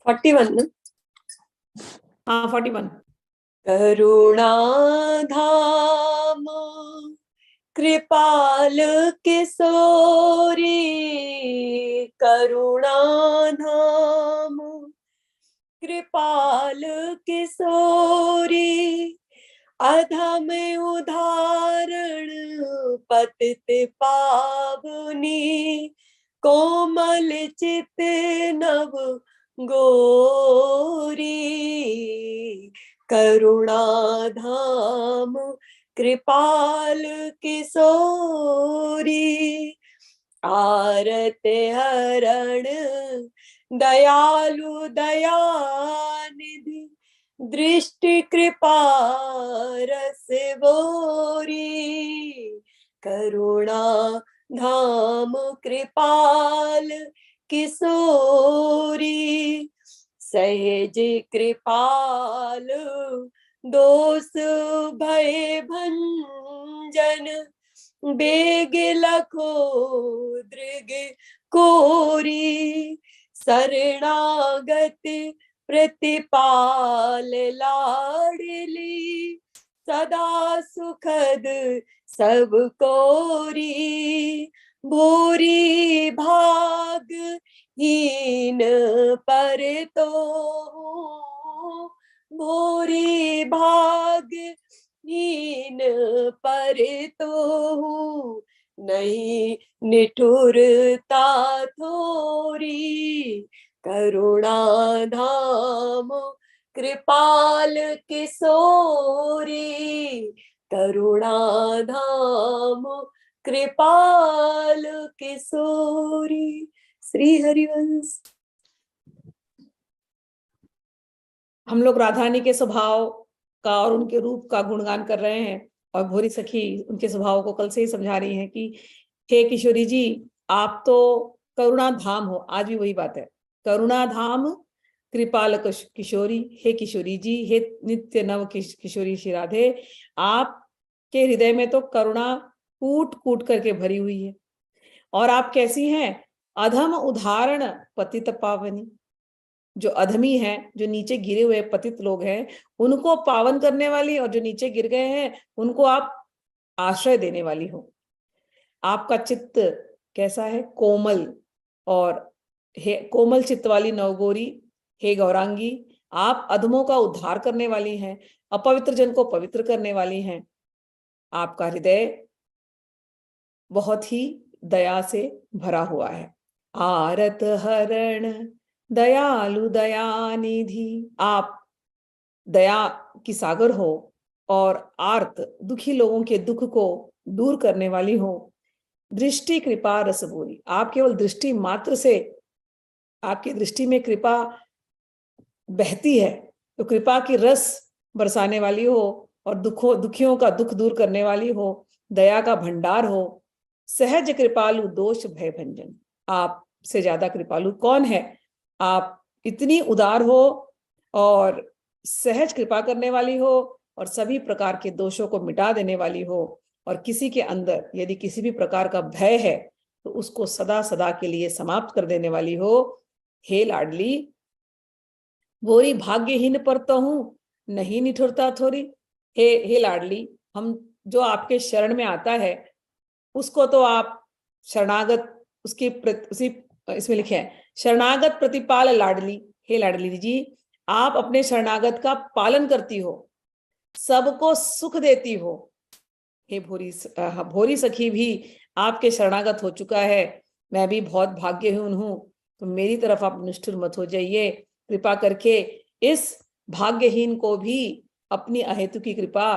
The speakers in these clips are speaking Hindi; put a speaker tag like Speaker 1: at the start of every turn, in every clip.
Speaker 1: 41 ना?
Speaker 2: हाँ 41।
Speaker 1: करुणाधाम कृपाल किशोरी, करुणाधाम कृपाल किशोरी, अधम उदाहरण पतित पावनी, कोमल चित नव गोरी, करुणाधाम कृपाल किशोरी, आरत हरण दयालु दयानिधि, दृष्टि कृपा रस बोरी, करुणा धाम कृपाल किशोरी, सहज कृपाल दोष भय भंजन, बेग लखो दृग कोरी, शरणागत प्रतिपाल लाडली, सदा सुखद सब कोरी, भूरी भाग हीन पर तो, भूरी भाग हीन पर तो, नहीं निठुरता थोरी, करुणाधाम कृपाल किशोरी, करुणाधाम कृपाल किशोरी। श्री हरिवंश।
Speaker 2: हम लोग राधारानी के स्वभाव का और उनके रूप का गुणगान कर रहे हैं, और भोरी सखी उनके स्वभाव को कल से ही समझा रही हैं कि हे किशोरी जी, आप तो करुणा धाम हो। आज भी वही बात है, करुणा धाम कृपाल किशोरी, हे किशोरी जी, हे नित्य नव किशोरी श्री राधे, आपके हृदय में तो करुणा कूट कूट करके भरी हुई है। और आप कैसी हैं? अधम उदाहरण पतित पावनी, जो अधमी हैं, जो नीचे गिरे हुए पतित लोग हैं, उनको पावन करने वाली, और जो नीचे गिर गए हैं उनको आप आश्रय देने वाली हो। आपका चित्त कैसा है? कोमल, और हे कोमल चित्त वाली नवगोरी, हे गौरांगी, आप अधमों का उद्धार करने वाली हैं, अपवित्र जन को पवित्र करने वाली हैं। आपका हृदय बहुत ही दया से भरा हुआ है। आरत हरण दयालु दयानिधि, आप दया की सागर हो और आर्त दुखी लोगों के दुख को दूर करने वाली हो। दृष्टि कृपा रस बोरी, आप केवल दृष्टि मात्र से, आपकी दृष्टि में कृपा बहती है, तो कृपा की रस बरसाने वाली हो, और दुखियों का दुख दूर करने वाली हो, दया का भंडार हो। सहज कृपालु दोष भय भंजन, आपसे ज्यादा कृपालु कौन है? आप इतनी उदार हो और सहज कृपा करने वाली हो, और सभी प्रकार के दोषों को मिटा देने वाली हो, और किसी के अंदर यदि किसी भी प्रकार का भय है तो उसको सदा सदा के लिए समाप्त कर देने वाली हो। हे लाडली, गोरी भाग्यहीन पर तो हूं, नहीं निठुरता थोड़ी। हे लाडली, हम जो आपके शरण में आता है उसको तो आप शरणागत, उसी इसमें लिखे हैं शरणागत प्रतिपाल लाडली। हे लाडली जी, आप अपने शरणागत का पालन करती हो, सबको सुख देती हो। हे भोरी सखी भी आपके शरणागत हो चुका है, मैं भी बहुत भाग्यहीन हूं, तो मेरी तरफ आप निष्ठुर मत हो जाइए। कृपा करके इस भाग्यहीन को भी अपनी अहेतु की कृपा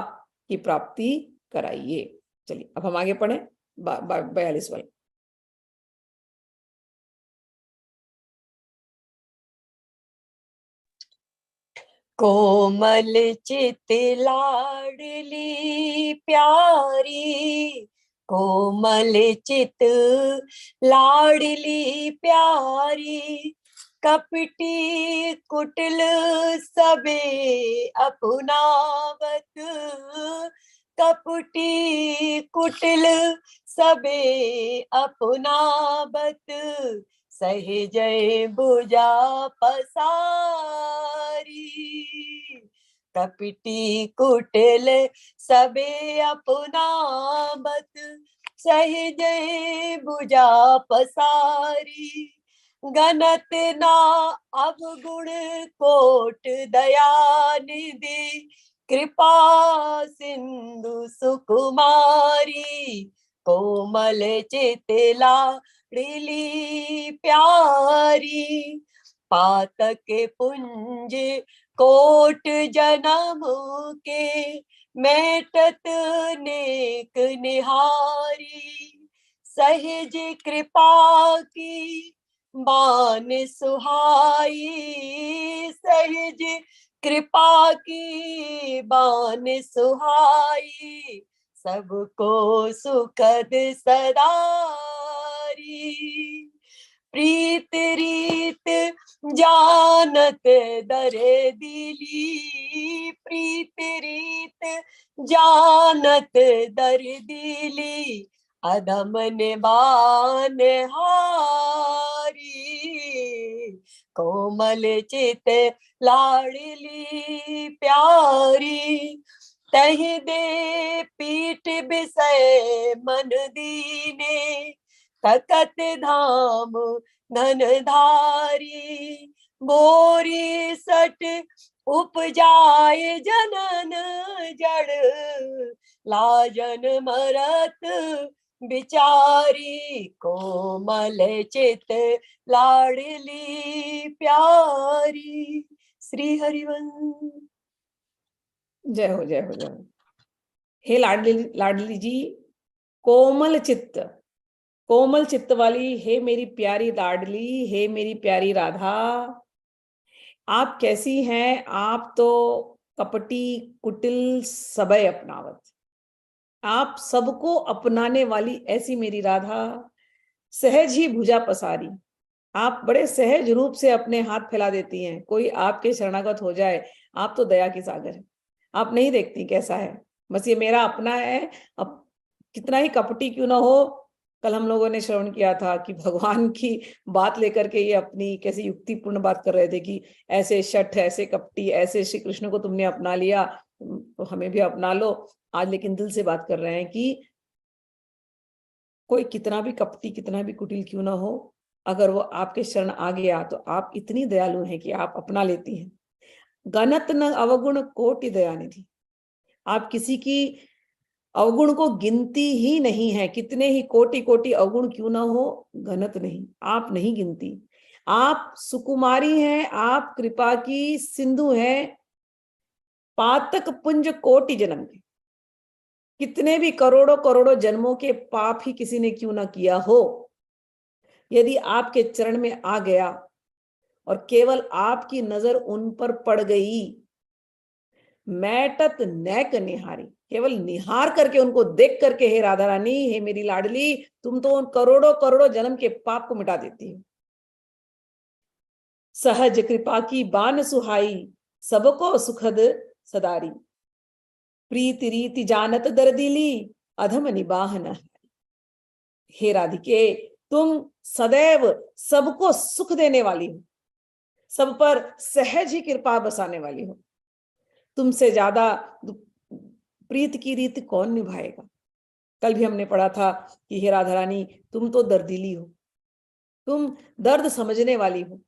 Speaker 2: की प्राप्ति कराइए। चलिए अब हम आगे पढ़ें 42 वाली।
Speaker 1: कोमल चित लाडली प्यारी, कोमल चित लाडली प्यारी, कपटी कुटिल सबे अपनावत, कपटी कुटिल सबे अपनावत, सहजय भुजा पसारी, कपटी कुटिल सबे अपनावत, सहजय भुजा पसारी, गणत ना अवगुण कोट दया निधि, कृपा सिंधु सुकुमारी, कोमल चितला लाडली प्यारी, पातक पुंज कोट जन्म के, मेटत नेक निहारी, सहज कृपा की बान सुहाई, सहज कृपा की बान सुहाई, सबको सुखद सदारी, प्रीत रीत जानत दर दिली, प्रीत रीत जानत दर दिली, अधम निबान हारी, कोमल चित लाडली प्यारी, तहि दे पीठ बिसय मन दीने, तकत धाम धन धारी, बोरी सट उपजाए जनन जड़, लाजन मरत बिचारी, कोमल चित लाडली प्यारी। श्री हरिवंश।
Speaker 2: जय हो, जय हो, जय हो। हे लाडली लाडली जी, कोमल चित्त वाली, हे मेरी प्यारी लाडली, हे मेरी प्यारी राधा, आप कैसी हैं? आप तो कपटी कुटिल सबय अपनावत, आप सबको अपनाने वाली ऐसी मेरी राधा, सहज ही भुजा पसारी, आप बड़े सहज रूप से अपने हाथ फैला देती हैं। कोई आपके शरणागत हो जाए, आप तो दया की सागर है, आप नहीं देखती कैसा है, बस ये मेरा अपना है, अब कितना ही कपटी क्यों ना हो। कल हम लोगों ने श्रवण किया था कि भगवान की बात लेकर के ये अपनी कैसी युक्तिपूर्ण बात कर रहे थे कि ऐसे शठ, ऐसे कपटी, ऐसे श्री कृष्ण को तुमने अपना लिया तो हमें भी अपना लो। आज लेकिन दिल से बात कर रहे हैं कि कोई कितना भी कपटी, कितना भी कुटिल क्यों ना हो, अगर वो आपके शरण आ गया तो आप इतनी दयालु हैं कि आप अपना लेती हैं। गणत न अवगुण कोटि दयानिधि, आप किसी की अवगुण को गिनती ही नहीं है, कितने ही कोटि कोटि अवगुण क्यों ना हो, गणत नहीं, आप नहीं गिनती। आप सुकुमारी हैं, आप कृपा की सिंधु हैं, पातक पुंज कोटि जन्म के, कितने भी करोड़ों करोड़ों जन्मों के पाप ही किसी ने क्यों ना किया हो, यदि आपके चरण में आ गया और केवल आपकी नजर उन पर पड़ गई, मैटत नैक निहारी, केवल निहार करके उनको देख करके, हे राधा रानी, हे मेरी लाडली, तुम तो उन करोड़ों करोड़ों जन्म के पाप को मिटा देती हो। सहज कृपा की बान सुहाई, सबको सुखद सदारी, प्रीति रीति जानत दर्दिली, अधम निबाहन। हे राधिके, तुम सदैव सबको सुख देने वाली हो, सब पर सहज ही कृपा बसाने वाली हो, तुमसे ज्यादा प्रीत की रीत कौन निभाएगा। कल भी हमने पढ़ा था कि हे राधा रानी, तुम तो दर्दिली हो, तुम दर्द समझने वाली हो,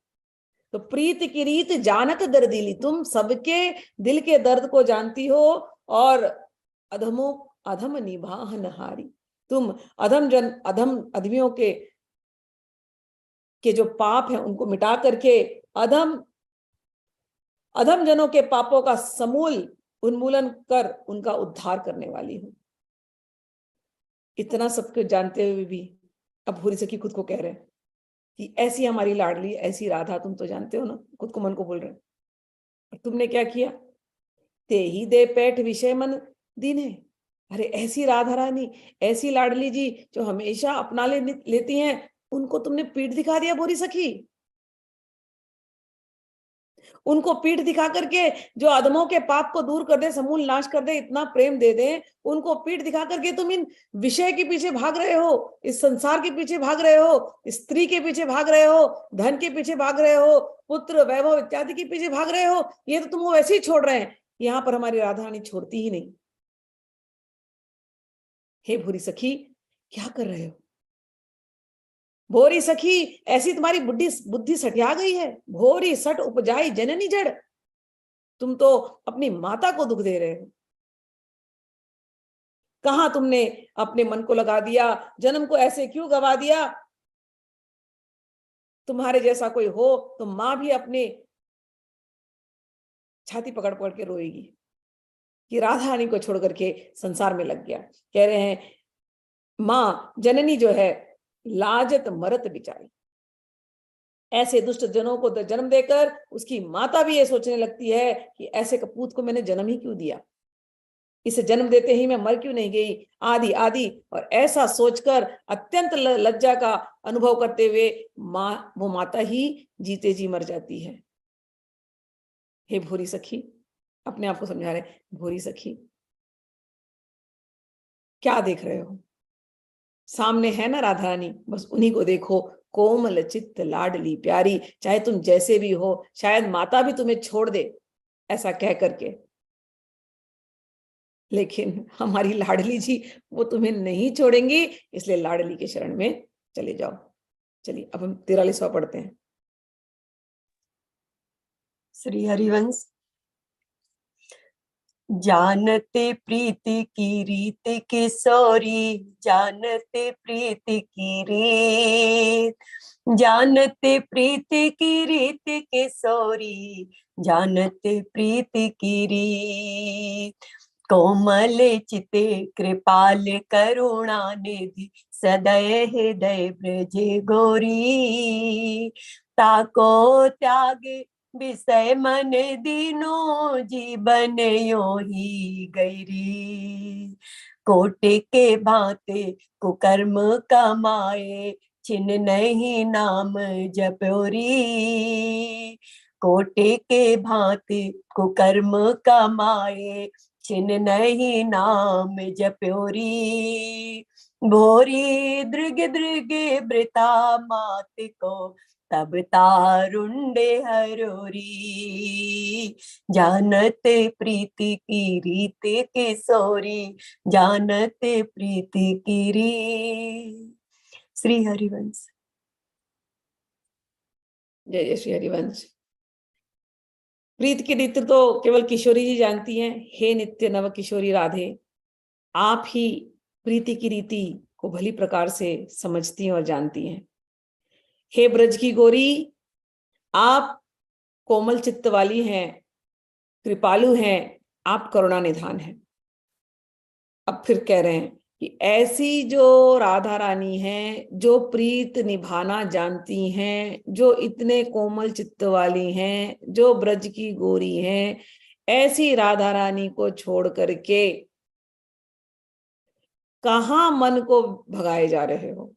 Speaker 2: तो प्रीत की रीत जानत दर्दिली, तुम सबके दिल के दर्द को जानती हो, और अधम निभाहन हारी, तुम अधम आदमियों के जो पाप हैं उनको मिटा करके अधम जनों के पापों का समूल उन्मूलन कर उनका उद्धार करने वाली हूं। इतना सब कुछ जानते हुए भी अब भूरी सखी खुद को कह रहे हैं कि ऐसी हमारी लाडली, ऐसी राधा, तुम तो जानते हो ना, खुद को मन को बोल रहे हैं। तुमने क्या किया? ते ही दे पैठ विषय मन दीने। अरे ऐसी राधा रानी, ऐसी लाडली जी जो हमेशा अपना लेती हैं, उनको तुमने पीठ दिखा दिया भूरी सखी। उनको पीठ दिखा करके, जो अधमों के पाप को दूर कर दे, समूल नाश कर दे, इतना प्रेम दे दे, उनको पीठ दिखा करके तुम इन विषय के पीछे भाग रहे हो, इस संसार के पीछे भाग रहे हो, स्त्री के पीछे भाग रहे हो, धन के पीछे भाग रहे हो, पुत्र वैभव इत्यादि के पीछे भाग रहे हो, ये तो तुम वैसे ही छोड़ रहे हैं। यहाँ पर हमारी राधा रानी छोड़ती ही नहीं। हे भूरी सखी, क्या कर रहे हो? भोरी सखी, ऐसी तुम्हारी बुद्धि सटिया गई है। भोरी सट उपजाई जननी जड़, तुम तो अपनी माता को दुख दे रहे हो। कहां तुमने अपने मन को लगा दिया, जन्म को ऐसे क्यों गवा दिया? तुम्हारे जैसा कोई हो तो मां भी अपने छाती पकड़ पकड़ के रोएगी कि राधा रानी को छोड़ करके संसार में लग गया। कह रहे हैं मां जननी जो है लाजत मरत बिचारी, ऐसे दुष्ट जनों को जन्म देकर उसकी माता भी ये सोचने लगती है कि ऐसे कपूत को मैंने जन्म ही क्यों दिया, इसे जन्म देते ही मैं मर क्यों नहीं गई, आदि आदि। और ऐसा सोचकर अत्यंत लज्जा का अनुभव करते हुए वो माता ही जीते जी मर जाती है। हे भोरी सखी, अपने आप को समझा रहे, भोरी सखी क्या देख रहे हो? सामने है ना राधा रानी, बस उन्हीं को देखो, कोमल चित्त लाडली प्यारी, चाहे तुम जैसे भी हो, शायद माता भी तुम्हें छोड़ दे ऐसा कह करके, लेकिन हमारी लाडली जी वो तुम्हें नहीं छोड़ेंगी, इसलिए लाडली के शरण में चले जाओ। चलिए अब हम 43वां पढ़ते हैं।
Speaker 1: श्री हरिवंश। जानते प्रीति की रीत किशोरी, जानते प्रीति की रीत, जानते प्रीति की रीत किशोरी, जानते प्रीति की रीत। कोमल चिते कृपाल करुणा निधि, सदय हृदय ब्रज गोरी। ताको त्याग विषय मन दीनो, जीवन यो ही गैरी। कोटि के भांति कुकर्म कमाए, छिन नहीं नाम जपोरी। कोटि के भांति कुकर्म कमाए, छिन नहीं नाम जपोरी। भोरी दृग दृग वृता मात को, तब तारुण्य हरोरी। जानते प्रीति की रीत किशोरी, जानते प्रीति की रीत। श्री हरिवंश।
Speaker 2: जय जय श्री हरिवंश। प्रीत की रीत तो केवल किशोरी जी जानती हैं। हे नित्य नव किशोरी राधे, आप ही प्रीति की रीति को भली प्रकार से समझती हैं और जानती हैं। हे ब्रज की गोरी, आप कोमल चित्त वाली हैं, कृपालु हैं, आप करुणा निधान हैं। अब फिर कह रहे हैं कि ऐसी जो राधा रानी हैं, जो प्रीत निभाना जानती हैं, जो इतने कोमल चित्त वाली हैं, जो ब्रज की गोरी हैं, ऐसी राधा रानी को छोड़ करके कहां मन को भगाए जा रहे हो?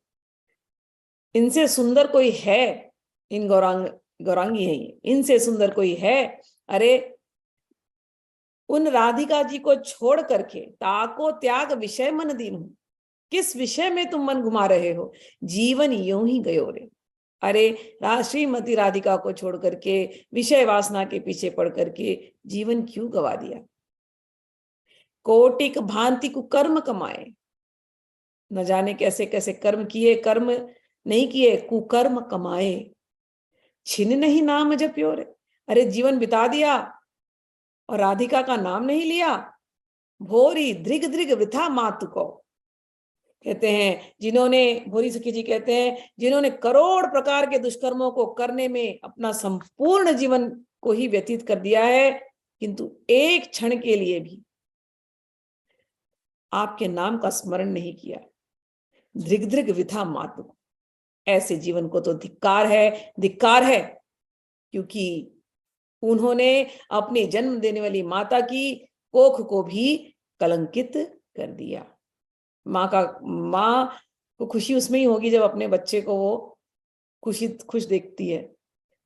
Speaker 2: इनसे सुंदर कोई है? इन गौरांगी है, इनसे सुंदर कोई है? अरे उन राधिका जी को छोड़ करके ताको त्याग विषय मन दीन हूं, किस विषय में तुम मन घुमा रहे हो? जीवन यूं ही गयो रे। अरे श्रीमती राधिका को छोड़ करके विषय वासना के पीछे पड़ करके जीवन क्यों गवा दिया? कोटिक भांति कुकर्म कमाए, न जाने कैसे कैसे कर्म किए, कर्म नहीं किए, कुकर्म कमाए, छिन नहीं नाम जप्यो रे। अरे जीवन बिता दिया और राधिका का नाम नहीं लिया। भोरी दृग दृग वृथा मातु को, कहते हैं जिन्होंने, भोरी सखी जी कहते हैं, जिन्होंने करोड़ प्रकार के दुष्कर्मों को करने में अपना संपूर्ण जीवन को ही व्यतीत कर दिया है, किंतु एक क्षण के लिए भी आपके नाम का स्मरण नहीं किया। दृग दृग विथा मातु, ऐसे जीवन को तो धिक्कार है, धिक्कार है, क्योंकि उन्होंने अपने जन्म देने वाली माता की कोख को भी कलंकित कर दिया। माँ को खुशी उसमें ही होगी जब अपने बच्चे को वो खुश देखती है।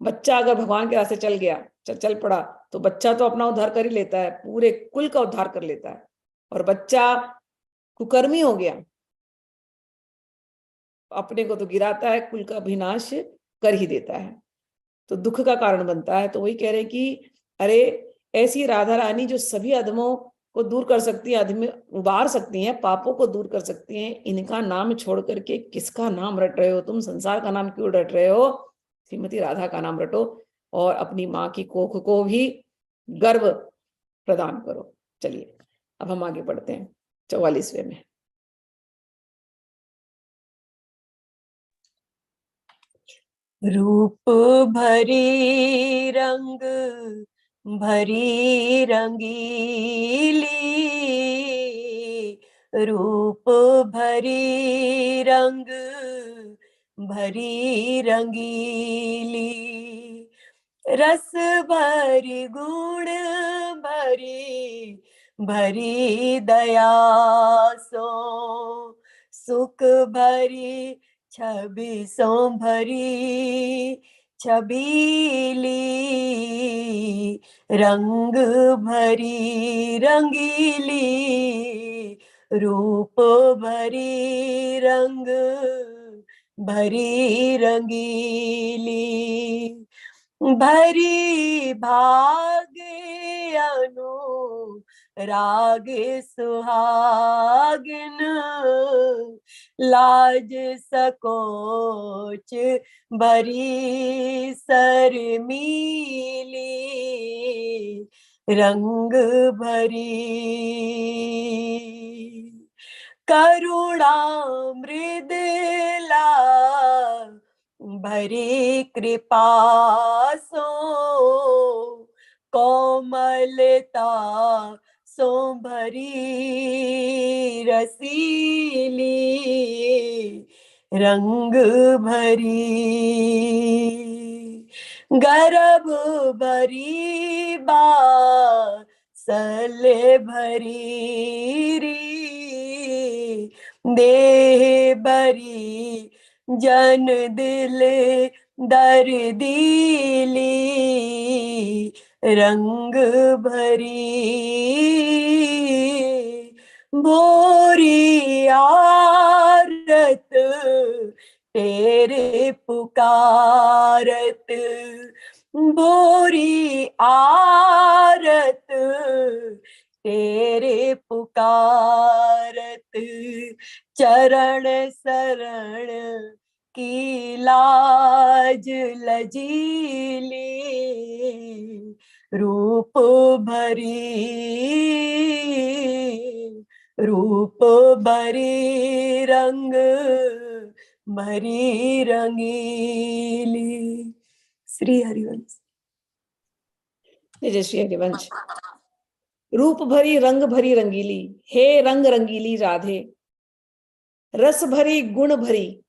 Speaker 2: बच्चा अगर भगवान के रास्ते चल गया, चल पड़ा तो बच्चा तो अपना उद्धार कर ही लेता है, पूरे कुल का उद्धार कर लेता है। और बच्चा कुकर्मी हो गया, अपने को तो गिराता है, कुल का विनाश कर ही देता है, तो दुख का कारण बनता है। तो वही कह रहे हैं कि अरे ऐसी राधा रानी जो सभी अधमों को दूर कर सकती है, अधम उबार सकती हैं, पापों को दूर कर सकती हैं, इनका नाम छोड़ करके किसका नाम रट रहे हो तुम? संसार का नाम क्यों रट रहे हो? श्रीमती राधा का नाम रटो और अपनी माँ की कोख को भी गर्व प्रदान करो। चलिए अब हम आगे बढ़ते हैं 44वें में।
Speaker 1: रूप भरी रंग भरी रंगीली, रूप भरी रंग भरी रंगीली, रस भरी गुण भरी भरी दया सो, सुख भरी छवि सो भरी छबीली, रंग भरी रंगीली, रूप भरी रंग भरी रंगीली, भरी भागे अनु राग सुहागिन, लाज सकोच भरी शर्मीली, रंग भरी करुणा मृदुला भरी कृपा सो, कोमलता सो भरी रसीली, रंग भरी गर्भ भरी बासल भरी री, देह भरी जन दिल दर्दीली, रंग भरी भोरी आरत तेरे पुकारत, भोरी आरत तेरे पुकारत, चरण शरण की लाज लजीली, रूप भरी रूप भरी रंग भरी रंगीली। श्री हरिवंश।
Speaker 2: जय श्री हरिवंश। रूप भरी रंग भरी रंगीली, हे रंग रंगीली राधे, रस भरी गुण भरी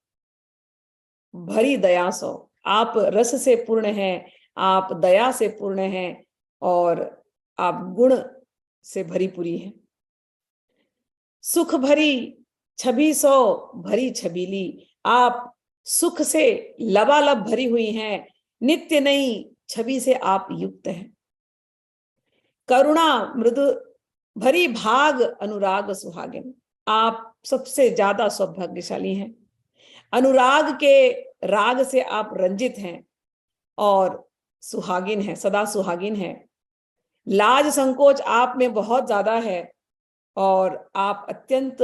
Speaker 2: भरी दया सो। आप रस से पूर्ण हैं, आप दया से पूर्ण हैं और आप गुण से भरी पूरी हैं। सुख भरी छवि सो भरी छबीली, आप सुख से लबालब भरी हुई हैं, नित्य नई छवि से आप युक्त हैं। करुणा मृदु भरी भाग अनुराग सुहागिन, आप सबसे ज्यादा सौभाग्यशाली हैं। अनुराग के राग से आप रंजित हैं और सुहागिन हैं, सदा सुहागिन हैं। लाज संकोच आप में बहुत ज्यादा है और आप अत्यंत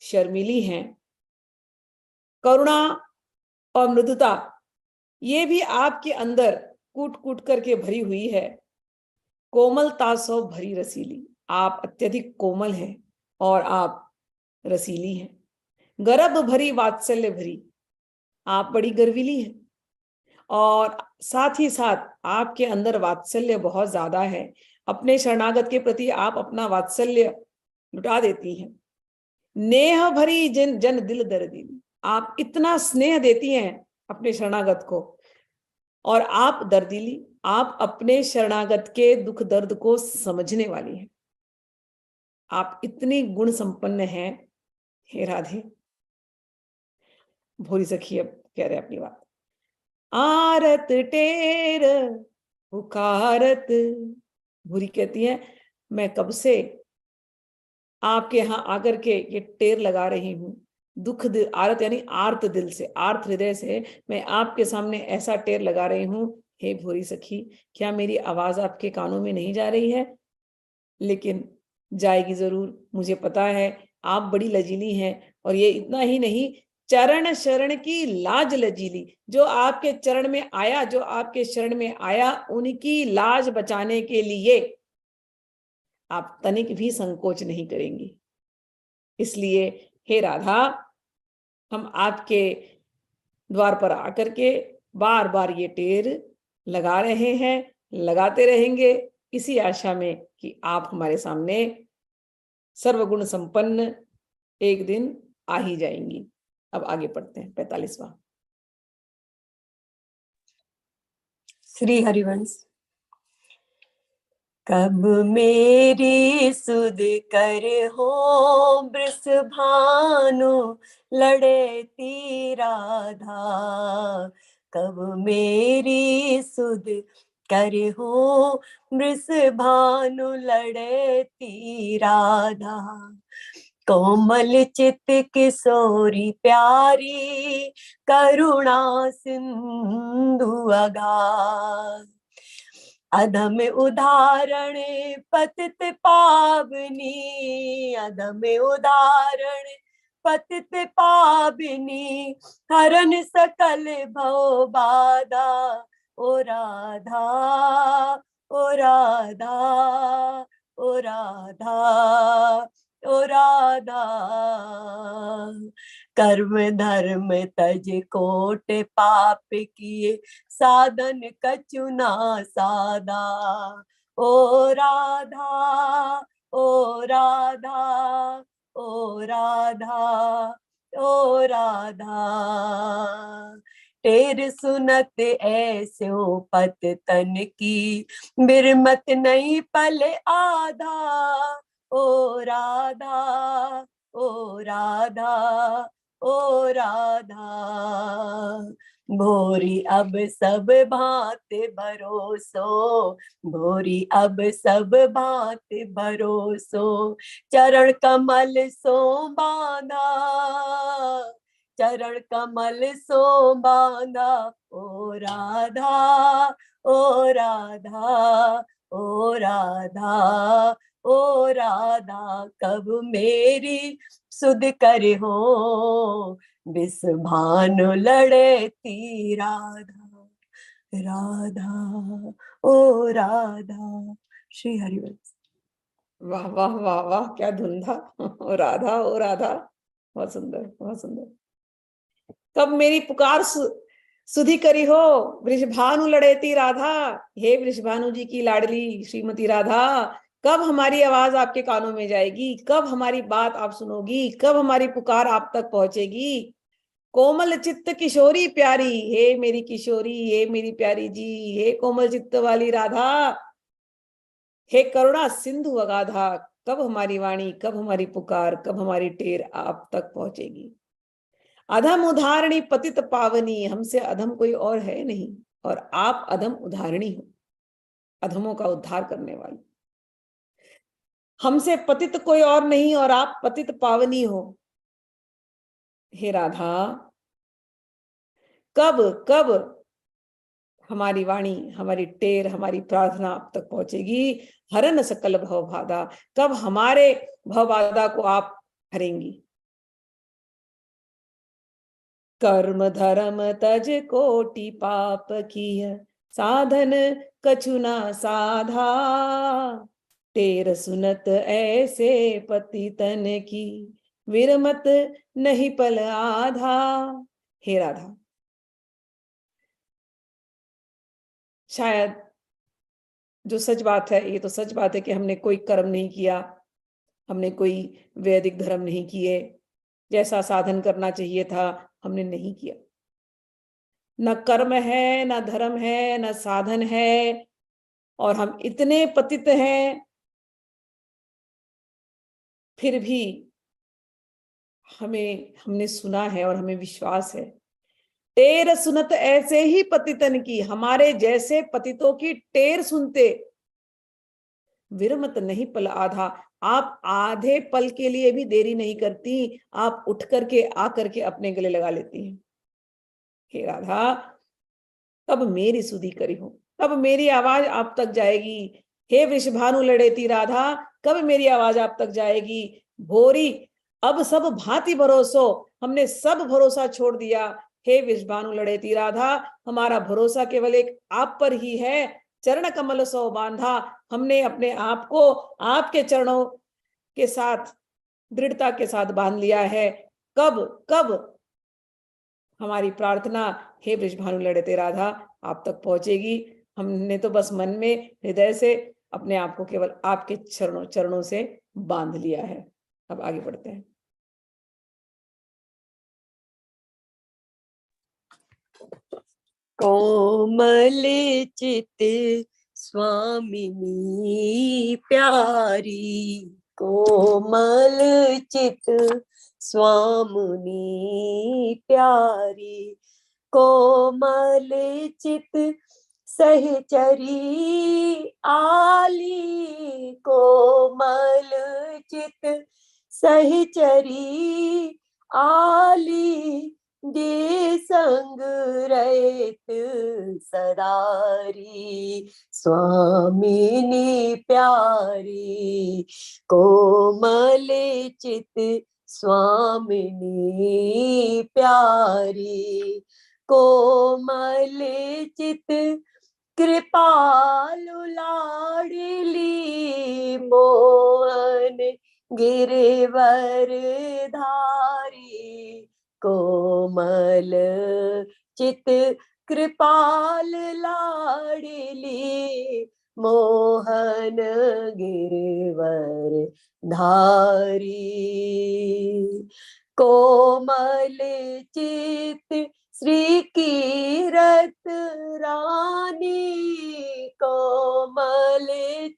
Speaker 2: शर्मीली हैं। करुणा और मृदुता ये भी आपके अंदर कूट कूट करके भरी हुई है। कोमलता सो भरी रसीली, आप अत्यधिक कोमल हैं और आप रसीली हैं। गर्भ भरी वात्सल्य भरी, आप बड़ी गर्वीली हैं और साथ ही साथ आपके अंदर वात्सल्य बहुत ज्यादा है। अपने शरणागत के प्रति आप अपना वात्सल्य लुटा देती हैं। नेह भरी जन दिल दर्दी, आप इतना स्नेह देती हैं अपने शरणागत को और आप दर्दीली, आप अपने शरणागत के दुख दर्द को समझने वाली हैं। आप इतनी गुण संपन्न हैं हे राधे। भोरी सखी अब कह रहे अपनी बात। आरत टेर पुकारत। भूरी कहती है मैं कब से आपके यहाँ आकर के ये टेर लगा रही हूँ, दुख आरत यानी आर्त दिल से, आर्त हृदय से मैं आपके सामने ऐसा टेर लगा रही हूँ। हे भोरी सखी, क्या मेरी आवाज आपके कानों में नहीं जा रही है? लेकिन जाएगी जरूर, मुझे पता है आप बड़ी लजीली हैं। और ये इतना ही नहीं, चरण शरण की लाज लजीली, जो आपके चरण में आया, जो आपके शरण में आया, उनकी लाज बचाने के लिए आप तनिक भी संकोच नहीं करेंगी। इसलिए हे राधा, हम आपके द्वार पर आकर के बार बार ये टेर लगा रहे हैं, लगाते रहेंगे, इसी आशा में कि आप हमारे सामने सर्वगुण संपन्न एक दिन आ ही जाएंगी। अब आगे पढ़ते हैं 45वां।
Speaker 1: श्री हरिवंश। कब मेरी सुध कर हो वृषभानु लड़ती राधा, कब मेरी सुध कर हो वृषभानु लड़ती राधा, कोमल चित किशोरी प्यारी करुणा सिंधु अगाध, अधम उदाहरण पतित पावनी, अधम उदाहरण पतित पावनी, हरन सकल भव बाधा, ओ राधा ओ राधा ओ राधा ओ राधा, कर्म धर्म तज कोट पाप किए, साधन कछु ना साधा, ओ राधा ओ राधा ओ राधा ओ राधा, टेर सुनत ऐसो पत तन की, बिरमत नहीं पल आधा, ओ राधा ओ राधा ओ राधा, भोरी अब सब भांत भरोसो, भोरी अब सब भांत भरोसो, चरण कमल सो बांधा, चरण कमल सो बांधा, ओ राधा ओ राधा ओ राधा ओ राधा, कब मेरी सुध कर हो बिस भानु लड़ती राधा, राधा ओ राधा। श्री हरिवंश।
Speaker 2: वाह वाह वाह वाह, क्या धुन था। ओ राधा ओ राधा, बहुत सुंदर बहुत सुंदर। कब मेरी पुकार सुधी करी हो वृषभानु लड़ेती राधा, हे वृषभानु जी की लाडली श्रीमती राधा, कब हमारी आवाज आपके कानों में जाएगी, कब हमारी बात आप सुनोगी, कब हमारी पुकार आप तक पहुंचेगी। कोमल चित्त किशोरी प्यारी, हे मेरी किशोरी, हे मेरी प्यारी जी, हे कोमल चित्त वाली राधा, हे करुणा सिंधु अगाधा, कब हमारी वाणी, कब हमारी पुकार, कब हमारी टेर आप तक पहुंचेगी। अधम उदाहरणी पतित पावनी, हमसे अधम कोई और है नहीं और आप अधम उदाहरणी हो, अधमों का उद्धार करने वाली। हमसे पतित कोई और नहीं और आप पतित पावनी हो। हे राधा, कब कब हमारी वाणी, हमारी टेर, हमारी प्रार्थना आप तक पहुंचेगी। हरन सकल भव बाधा, कब हमारे भव बाधा को आप हरेंगी। कर्म धर्म तज कोटि पाप किय, साधन कछु ना साधा, टेर सुनत ऐसे पति तन की, विरमत नहीं पल आधा। हे राधा, शायद जो सच बात है, ये तो सच बात है कि हमने कोई कर्म नहीं किया, हमने कोई वैदिक धर्म नहीं किए, जैसा साधन करना चाहिए था हमने नहीं किया। न कर्म है, न धर्म है, न साधन है, और हम इतने पतित हैं, फिर भी हमने सुना है और हमें विश्वास है टेर सुनत ऐसे ही पतितन की, हमारे जैसे पतितों की टेर सुनते। विरमत नहीं पल आधा, आप आधे पल के लिए भी देरी नहीं करती, आप उठ करके आकर के अपने गले लगा लेती हैं। हे राधा, कब मेरी सुधि करी हो, कब मेरी आवाज आप तक जाएगी। हे वृषभानु लड़ेती राधा, कब मेरी आवाज आप तक जाएगी। भोरी, अब सब भांति भरोसो, हमने सब भरोसा छोड़ दिया। हे वृषभानु लड़ेती राधा, हमारा भरोसा केवल एक आप पर ही है। चरण कमल सो बांधा, हमने अपने आप को आपके चरणों के साथ दृढ़ता के साथ बांध लिया है। कब कब हमारी प्रार्थना हे वृषभानु लड़ते राधा आप तक पहुंचेगी। हमने तो बस मन में हृदय से अपने आप को केवल आपके चरणों से बांध लिया है। अब आगे बढ़ते हैं।
Speaker 1: कोमल चित स्वामिनी प्यारी, कोमल चित स्वामिनी प्यारी, कोमल चित सहचरी आली, कोमल चित सहचरी आली, दे संग रहत सदारी, स्वामिनी प्यारी, कोमल चित स्वामिनी प्यारी, कोमल चित कृपालु लाडली, मोहन गिरवर धारी, कोमल चित कृपाल लाडली, मोहन गिरवर धारी, कोमल चित श्री कीरत रानी, कोमल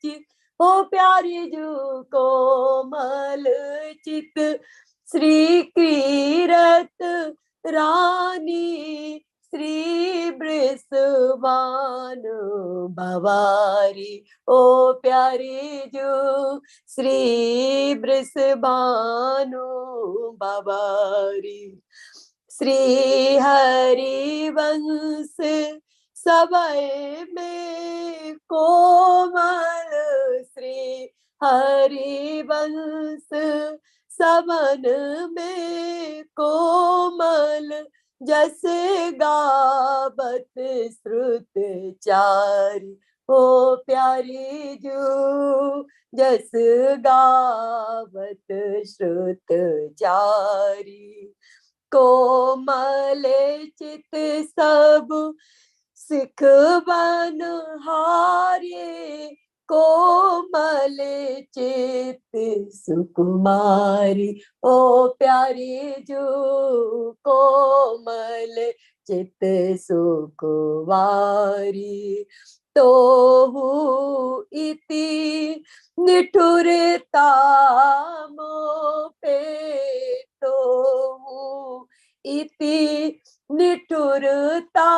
Speaker 1: चित ओ प्यारी जो, कोमल चित श्री कीरत रानी, श्री बृषभान भवारी, ओ प्यारी जो श्री बृषभानु भवारी, श्री हरिवंश सबय में कोमल, श्री हरिवंश सबन में कोमल, जस गावत श्रुत चारी, ओ प्यारी जो जस गावत श्रुत चारी, कोमल चित सब सिख बन हारे, कोमल चित सुकुमारी, ओ प्यारी जो कोमल चित सुकुमारी, तो इति निठुरता मोह पे, तो इति निठुरता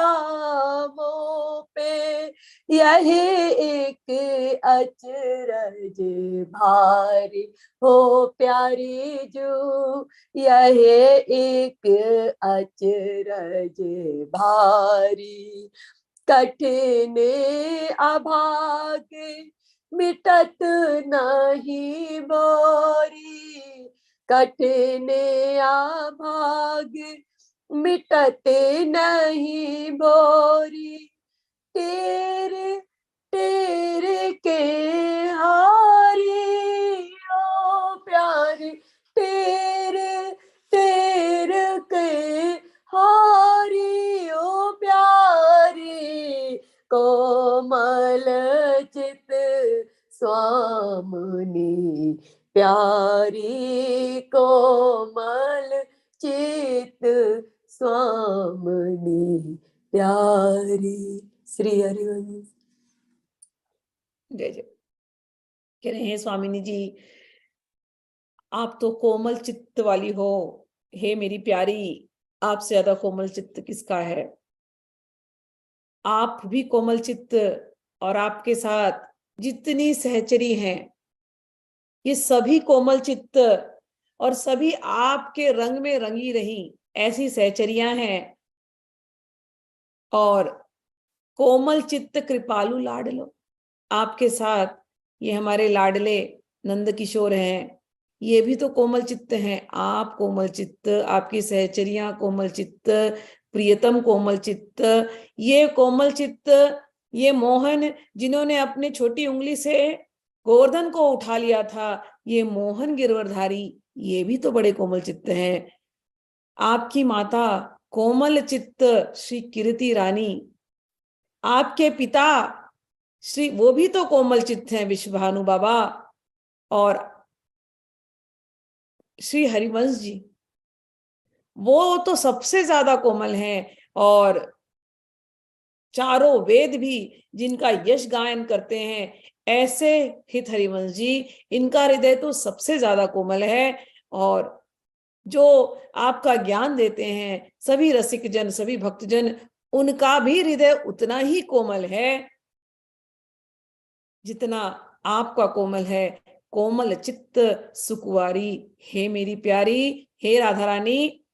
Speaker 1: मोह पे, यह एक अचरज भारी, हो प्यारी जो यह एक अचरज भारी, कठिन अभागे मिटत नहीं बोरी, कठिन अभागे मिटते नहीं बोरी, तेरे तेरे के हारी, ओ प्यारी तेरे तेरे के हारी, ओ प्यारी, कोमल चित स्वामिनी प्यारी, कोमल चित स्वामिनी प्यारी। श्री हरिवंश।
Speaker 2: जय जय। कह रहे हैं स्वामिनी जी आप तो कोमल चित्त वाली हो, हे मेरी प्यारी, आपसे ज्यादा कोमल चित्त किसका है? आप भी कोमल चित्त, और आपके साथ जितनी सहचरी हैं ये सभी कोमल चित्त, और सभी आपके रंग में रंगी रही ऐसी सहचरियां हैं। और कोमल चित्त कृपालु लाडलो, आपके साथ ये हमारे लाडले नंद किशोर हैं, ये भी तो कोमल चित्त हैं। आप कोमल चित्त, आपकी सहचरियां कोमल चित्त, प्रियतम कोमल चित्त, ये कोमल चित्त, ये मोहन जिन्होंने अपनी छोटी उंगली से गोवर्धन को उठा लिया था, ये मोहन गिरवरधारी, ये भी तो बड़े कोमल चित्त हैं। आपकी माता कोमल चित्त श्री कीर्ति रानी, आपके पिता श्री वो भी तो कोमल चित्त हैं विश्वभानु बाबा, और श्री हरिवंश जी वो तो सबसे ज्यादा कोमल हैं। और चारों वेद भी जिनका यश गायन करते हैं ऐसे हित हरिवंश जी, इनका हृदय तो सबसे ज्यादा कोमल है। और जो आपका ज्ञान देते हैं सभी रसिक जन, सभी भक्तजन, उनका भी हृदय उतना ही कोमल है जितना आपका कोमल है। कोमल चित्त सुकुवारी, हे मेरी प्यारी, हे राधा रानी,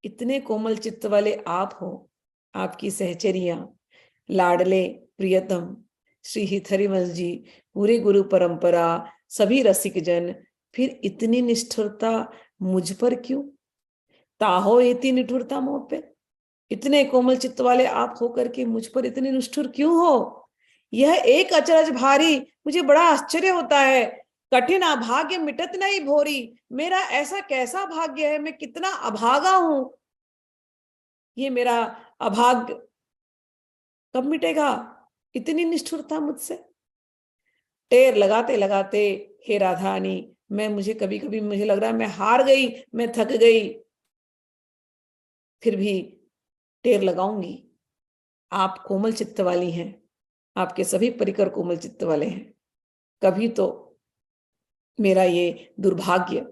Speaker 2: इतने कोमल चित्त वाले आप हो। आपकी सहचरियां, लाडले प्रियतम श्री हित हरिवंश जी, पूरी गुरु परंपरा, सभी रसिक जन, फिर इतनी निष्ठुरता मुझ पर क्यों? ताहो इतनी निठुरता मोह पे, इतने कोमल चित्त वाले आप होकर के मुझ पर इतने निष्ठुर क्यों हो? यह एक अचरज भारी, मुझे बड़ा आश्चर्य होता है। कठिन अभाग्य मिटत नहीं भोरी, मेरा ऐसा कैसा भाग्य है, मैं कितना अभागा हूं। ये मेरा अभाग्य कब मिटेगा? इतनी निष्ठुरता मुझसे। टेर लगाते लगाते हे राधानी, मुझे कभी कभी मुझे लग रहा है मैं हार गई, मैं थक गई, फिर भी टेर लगाऊंगी। आप कोमल चित्त वाली हैं, आपके सभी परिकर कोमल चित्त वाले हैं। कभी तो मेरा ये दुर्भाग्य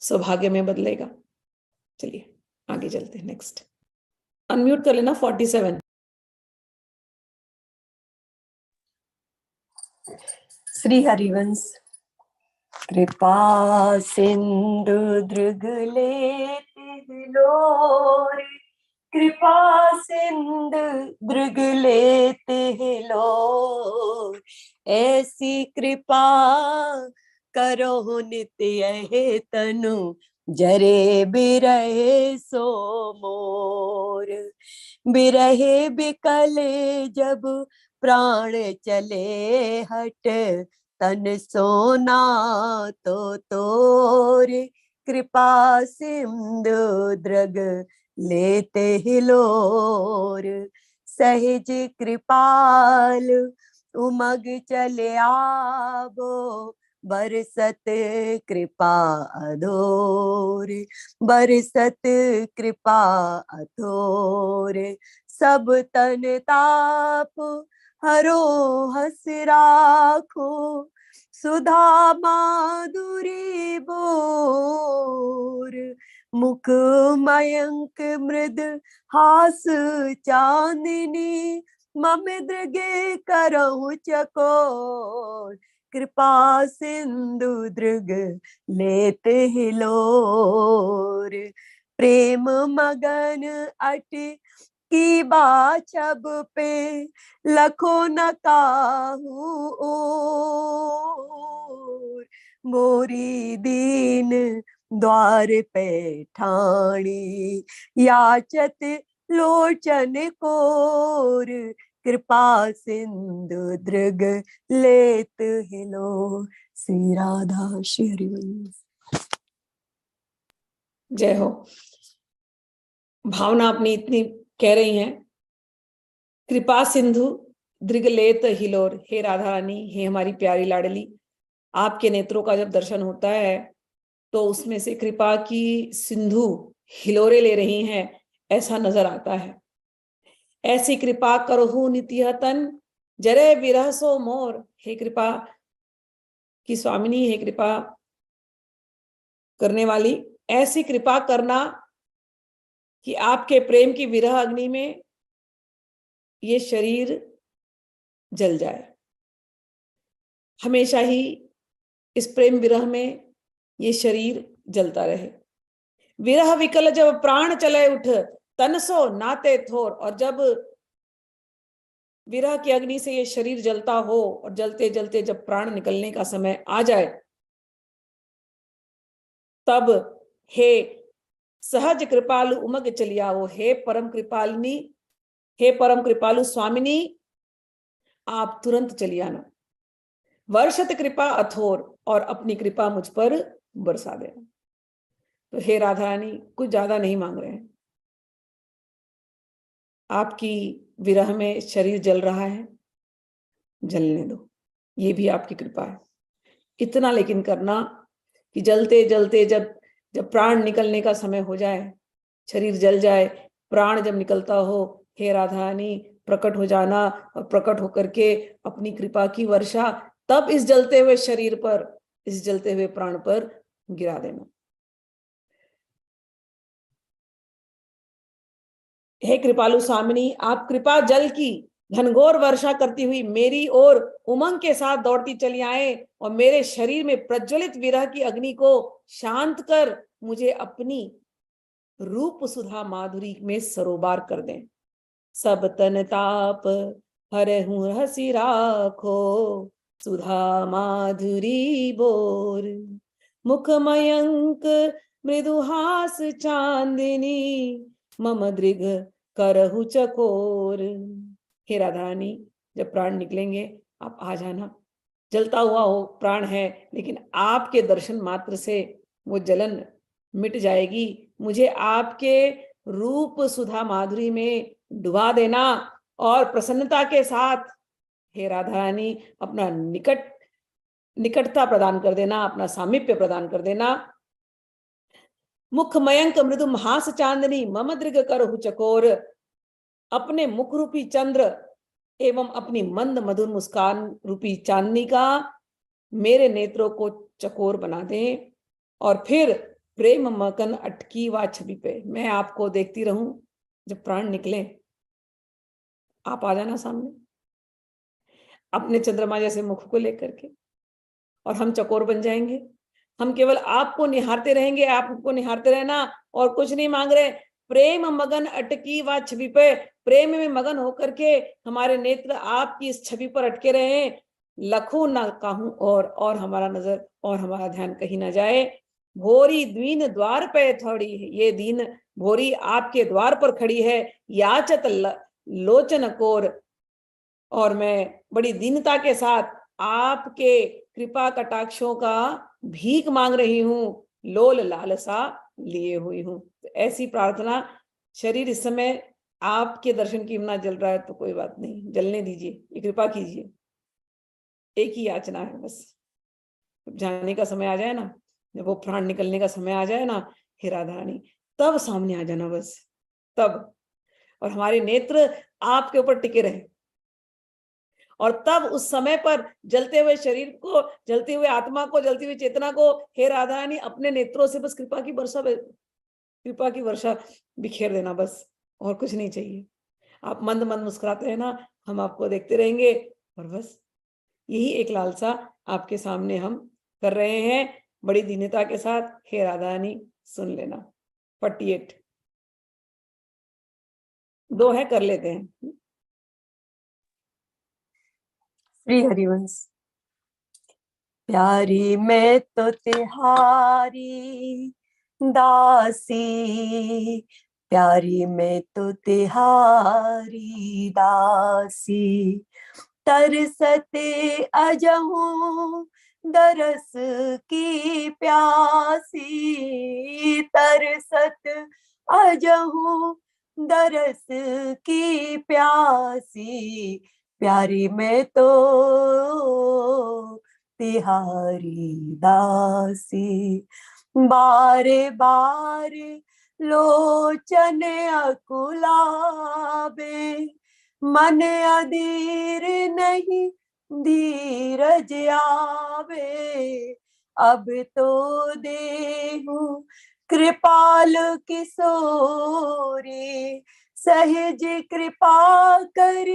Speaker 2: सौभाग्य में बदलेगा। चलिए आगे चलते हैं। नेक्स्ट अनम्यूट कर लेना 47।
Speaker 1: श्री हरिवंश। कृपा सिंधु दृग लेते लोर, कृपा सिंधु दृग लेते लोर, ऐसी कृपा करो नित्य है तनु, जरे बिरहे सो मोर। बिरहे बिकले जब प्राण चले हट, तन सोना तो तोर, कृपा सिंधु दृग लेते हिलोर। सहज कृपाल उमग चले आबो, बरसत कृपा अधोर, बरसत कृपा अधोर। सब तन ताप हरो हस राखो, सुधा माधुरी बोर। मुख मयंक मृद हास चांदनी, मम दृगे करहु चकोर। कृपा सिंधु दृग लेते हिलोर। प्रेम मगन अट की बाछब पे, लखो न काहू ओर। मोरी दीन द्वार पे ठाणी, याचत लोचन कोर। कृपा सिंधु दृग लेत हिलो। श्री राधा श्री हरिवंश।
Speaker 2: जय हो। भावना अपनी इतनी कह रही हैं, कृपा सिंधु दृग लेत हिलोर, हे राधा रानी, हे हमारी प्यारी लाडली, आपके नेत्रों का जब दर्शन होता है तो उसमें से कृपा की सिंधु हिलोरे ले रही हैं, ऐसा नजर आता है। ऐसी कृपा करहु नित्य तन, जरे विरह सो मोर। हे कृपा की स्वामिनी, हे कृपा करने वाली, ऐसी कृपा करना कि आपके प्रेम की विरह अग्नि में ये शरीर जल जाए, हमेशा ही इस प्रेम विरह में ये शरीर जलता रहे। विरह विकल जब प्राण चले उठ, तन सो नाते थोर। और जब विरह की अग्नि से ये शरीर जलता हो और जलते जलते जब प्राण निकलने का समय आ जाए, तब हे सहज कृपालु उमग चलियाओ, हे परम कृपालिनी, हे परम कृपालु स्वामिनी, आप तुरंत चली आना। वर्षत कृपा अथोर, और अपनी कृपा मुझ पर बरसा देना। तो हे राधा रानी, कुछ ज्यादा नहीं मांग रहे हैं, आपकी विरह में शरीर जल रहा है, जलने दो, ये भी आपकी कृपा है। इतना लेकिन करना कि जलते जलते जब जब प्राण निकलने का समय हो जाए, शरीर जल जाए, प्राण जब निकलता हो, हे राधा रानी प्रकट हो जाना, और प्रकट होकर के अपनी कृपा की वर्षा तब इस जलते हुए शरीर पर, इस जलते हुए प्राण पर गिरा देना। हे कृपालु स्वामिनी, आप कृपा जल की घनघोर वर्षा करती हुई मेरी ओर उमंग के साथ दौड़ती चली आए, और मेरे शरीर में प्रज्वलित विरह की अग्नि को शांत कर मुझे अपनी रूप सुधा माधुरी में सरोबार कर दें। सब तन ताप हरहु हसी राखो, सुधा माधुरी बोर। मुख मयंक मृदुहास चांदनी, मम दृग करहु चकोर। हे राधा रानी, जब प्राण निकलेंगे आप आ जाना। जलता हुआ हो प्राण है, लेकिन आपके दर्शन मात्र से वो जलन मिट जाएगी। मुझे आपके रूप सुधा माधुरी में डुबा देना, और प्रसन्नता के साथ हे राधा रानी अपना निकटता प्रदान कर देना, अपना सामीप्य प्रदान कर देना। मुख मयंक मृदु हास चांदनी, मम दृग करहु चकोर। अपने मुख रूपी चंद्र एवं अपनी मंद मधुर मुस्कान रूपी चांदनी का मेरे नेत्रों को चकोर बना दें, और फिर प्रेम मगन अटकी व छवि पे मैं आपको देखती रहूं। जब प्राण निकले आप आ जाना सामने अपने चंद्रमा जैसे मुख को लेकर के, और हम चकोर बन जाएंगे। हम केवल आपको निहारते रहेंगे, आपको निहारते रहना, और कुछ नहीं मांग रहे। प्रेम मगन अटकी व छवि पे, प्रेम में मगन होकर के हमारे नेत्र आपकी इस छवि पर अटके रहे। लखू ना कहूं और हमारा नजर और हमारा ध्यान कहीं ना जाए। भोरी दीन द्वार पे थोड़ी है, ये दीन भोरी आपके द्वार पर खड़ी है। याचत लोचन कोर, और मैं बड़ी दीनता के साथ आपके कृपा कटाक्षों का भीख मांग रही हूँ, लोल लालसा लिए हुई हूँ। तो ऐसी प्रार्थना, शरीर इस समय आपके दर्शन की ना जल रहा है तो कोई बात नहीं, जलने दीजिए, ये कृपा कीजिए। एक ही याचना है बस, जाने का समय आ जाए ना, जब वो प्राण निकलने का समय आ जाए ना, हे राधा रानी तब सामने आ जाना बस, तब। और हमारे नेत्र आपके ऊपर टिके रहे, और तब उस समय पर जलते हुए शरीर को, जलती हुई आत्मा को, जलती हुई चेतना को हे राधा रानी अपने नेत्रों से बस कृपा की वर्षा बिखेर देना बस, और कुछ नहीं चाहिए। आप मंद मंद मुस्कुराते रहना, हम आपको देखते रहेंगे, और बस यही एक लालसा आपके सामने हम कर रहे हैं बड़ी दीनता के साथ। हे राधा रानी सुन लेना। 48 दो है, कर लेते हैं।
Speaker 1: श्री हरिवंश। प्यारी मैं तो तिहारी दासी, प्यारी मैं तो तिहारी दासी, तरसते अजहूं दरस की प्यासी, तरसत अजहूं दरस की प्यासी, प्यारी मैं तो तिहारी दासी। बारे बारे लोचन अकुलाबे, मन अधीर नहीं धीरज आवे, अब तो देहु कृपाल किशोरी सहज कृपा कर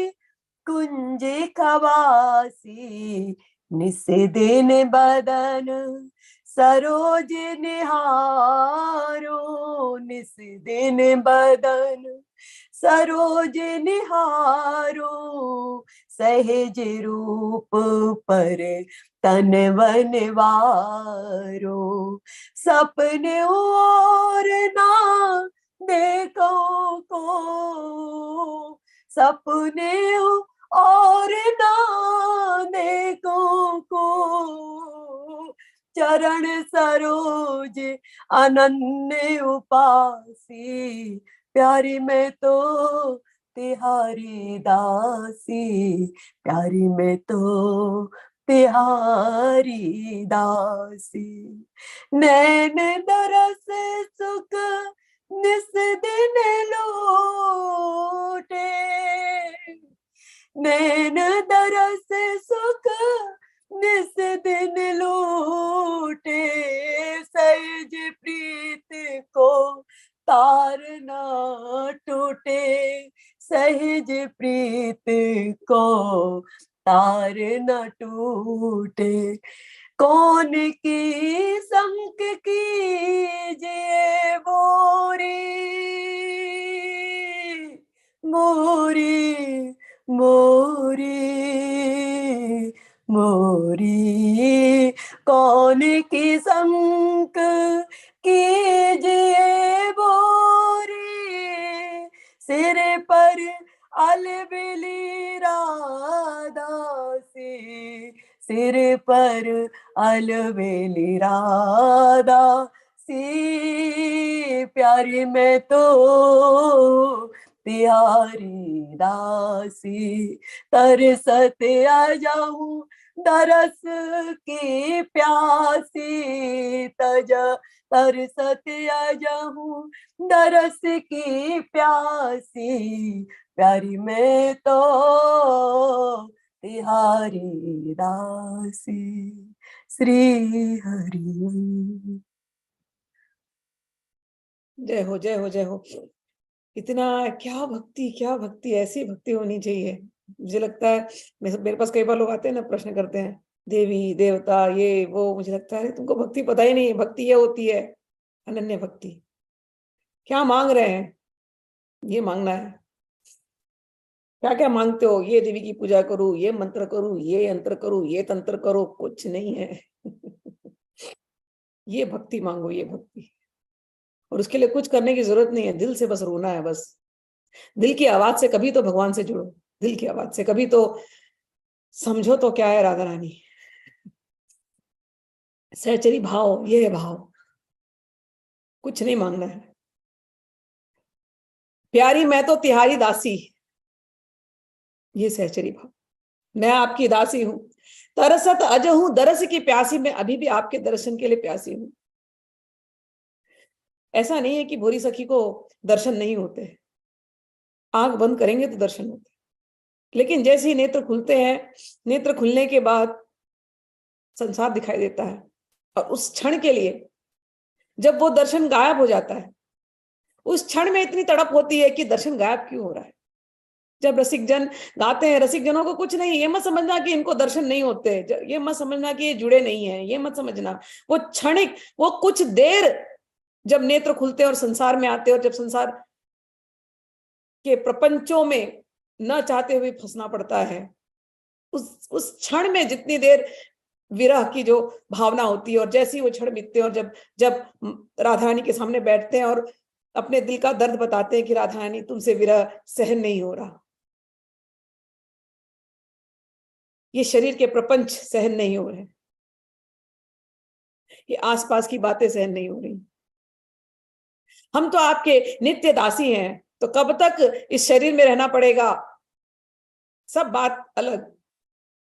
Speaker 1: कुंज खवासी निस दिन बदन सरोज निहारो निस दिन बदन सरोज निहारो सहज रूप पर तन वनवारो सपने और ना देखो को सपने और ना देखो को चरण सरोज अनन्य उपासी प्यारी मैं तो तिहारी दासी प्यारी मैं तो तिहारी दासी नैन दरस सुख निस दिन लूटे नैन दरस सुख निस दिन लूटे सहज प्रीत को तार न टूटे सहज प्रीत को तार न टूटे कौन की संक कीजिए मोरी मोरी मोरी मोरी कौन की संक कीजिए बोरी सिर पर अलबिली राधा से सिर पर अलबेली राधा सी प्यारी मैं तो तिहारी दासी तरसत आ जाऊं दरस की प्यासी तरसत आ जाऊं दरस की प्यासी प्यारी मैं तो तिहारी दासी श्री हरि।
Speaker 2: जय हो जय हो जय हो। इतना क्या भक्ति, ऐसी भक्ति होनी चाहिए। मुझे लगता है मेरे पास कई बार लोग आते हैं ना, प्रश्न करते हैं देवी देवता ये वो, मुझे लगता है तुमको भक्ति पता ही नहीं है। भक्ति ये होती है अनन्य भक्ति। क्या मांग रहे हैं, ये मांगना है। क्या क्या मांगते हो, ये देवी की पूजा करूं, ये मंत्र करूं, ये यंत्र करूं, ये तंत्र करो, कुछ नहीं है। ये भक्ति मांगो, ये भक्ति। और उसके लिए कुछ करने की जरूरत नहीं है, दिल से बस रोना है। बस दिल की आवाज से कभी तो भगवान से जुड़ो, दिल की आवाज से कभी तो समझो तो क्या है राधा रानी। सहचरी भाव, ये है भाव, कुछ नहीं मांगना है। प्यारी मैं तो तिहारी दासी, ये सहचरी भाव। मैं आपकी दासी हूं, तरसत अज हूं दरस की प्यासी, मैं अभी भी आपके दर्शन के लिए प्यासी हूं। ऐसा नहीं है कि भोरी सखी को दर्शन नहीं होते, आंख बंद करेंगे तो दर्शन होते, लेकिन जैसे ही नेत्र खुलते हैं, नेत्र खुलने के बाद संसार दिखाई देता है। और उस क्षण के लिए जब वो दर्शन गायब हो जाता है, उस क्षण में इतनी तड़प होती है कि दर्शन गायब क्यों हो रहा है। जब रसिक जन गाते हैं, रसिक जनों को कुछ नहीं, ये मत समझना कि इनको दर्शन नहीं होते, ये मत समझना कि ये जुड़े नहीं है, ये मत समझना। वो क्षणिक, वो कुछ देर जब नेत्र खुलते हैं और संसार में आते हैं, और जब संसार के प्रपंचों में न चाहते हुए फंसना पड़ता है, उस क्षण में जितनी देर विरह की जो भावना होती है, और जैसे ही वो क्षण बीतते हैं, और जब जब राधा रानी के सामने बैठते हैं और अपने दिल का दर्द बताते हैं कि राधा रानी तुमसे विरह सहन नहीं हो रहा, ये शरीर के प्रपंच सहन नहीं हो रहे, ये आसपास की बातें सहन नहीं हो रही, हम तो आपके नित्य दासी हैं, तो कब तक इस शरीर में रहना पड़ेगा, सब बात अलग।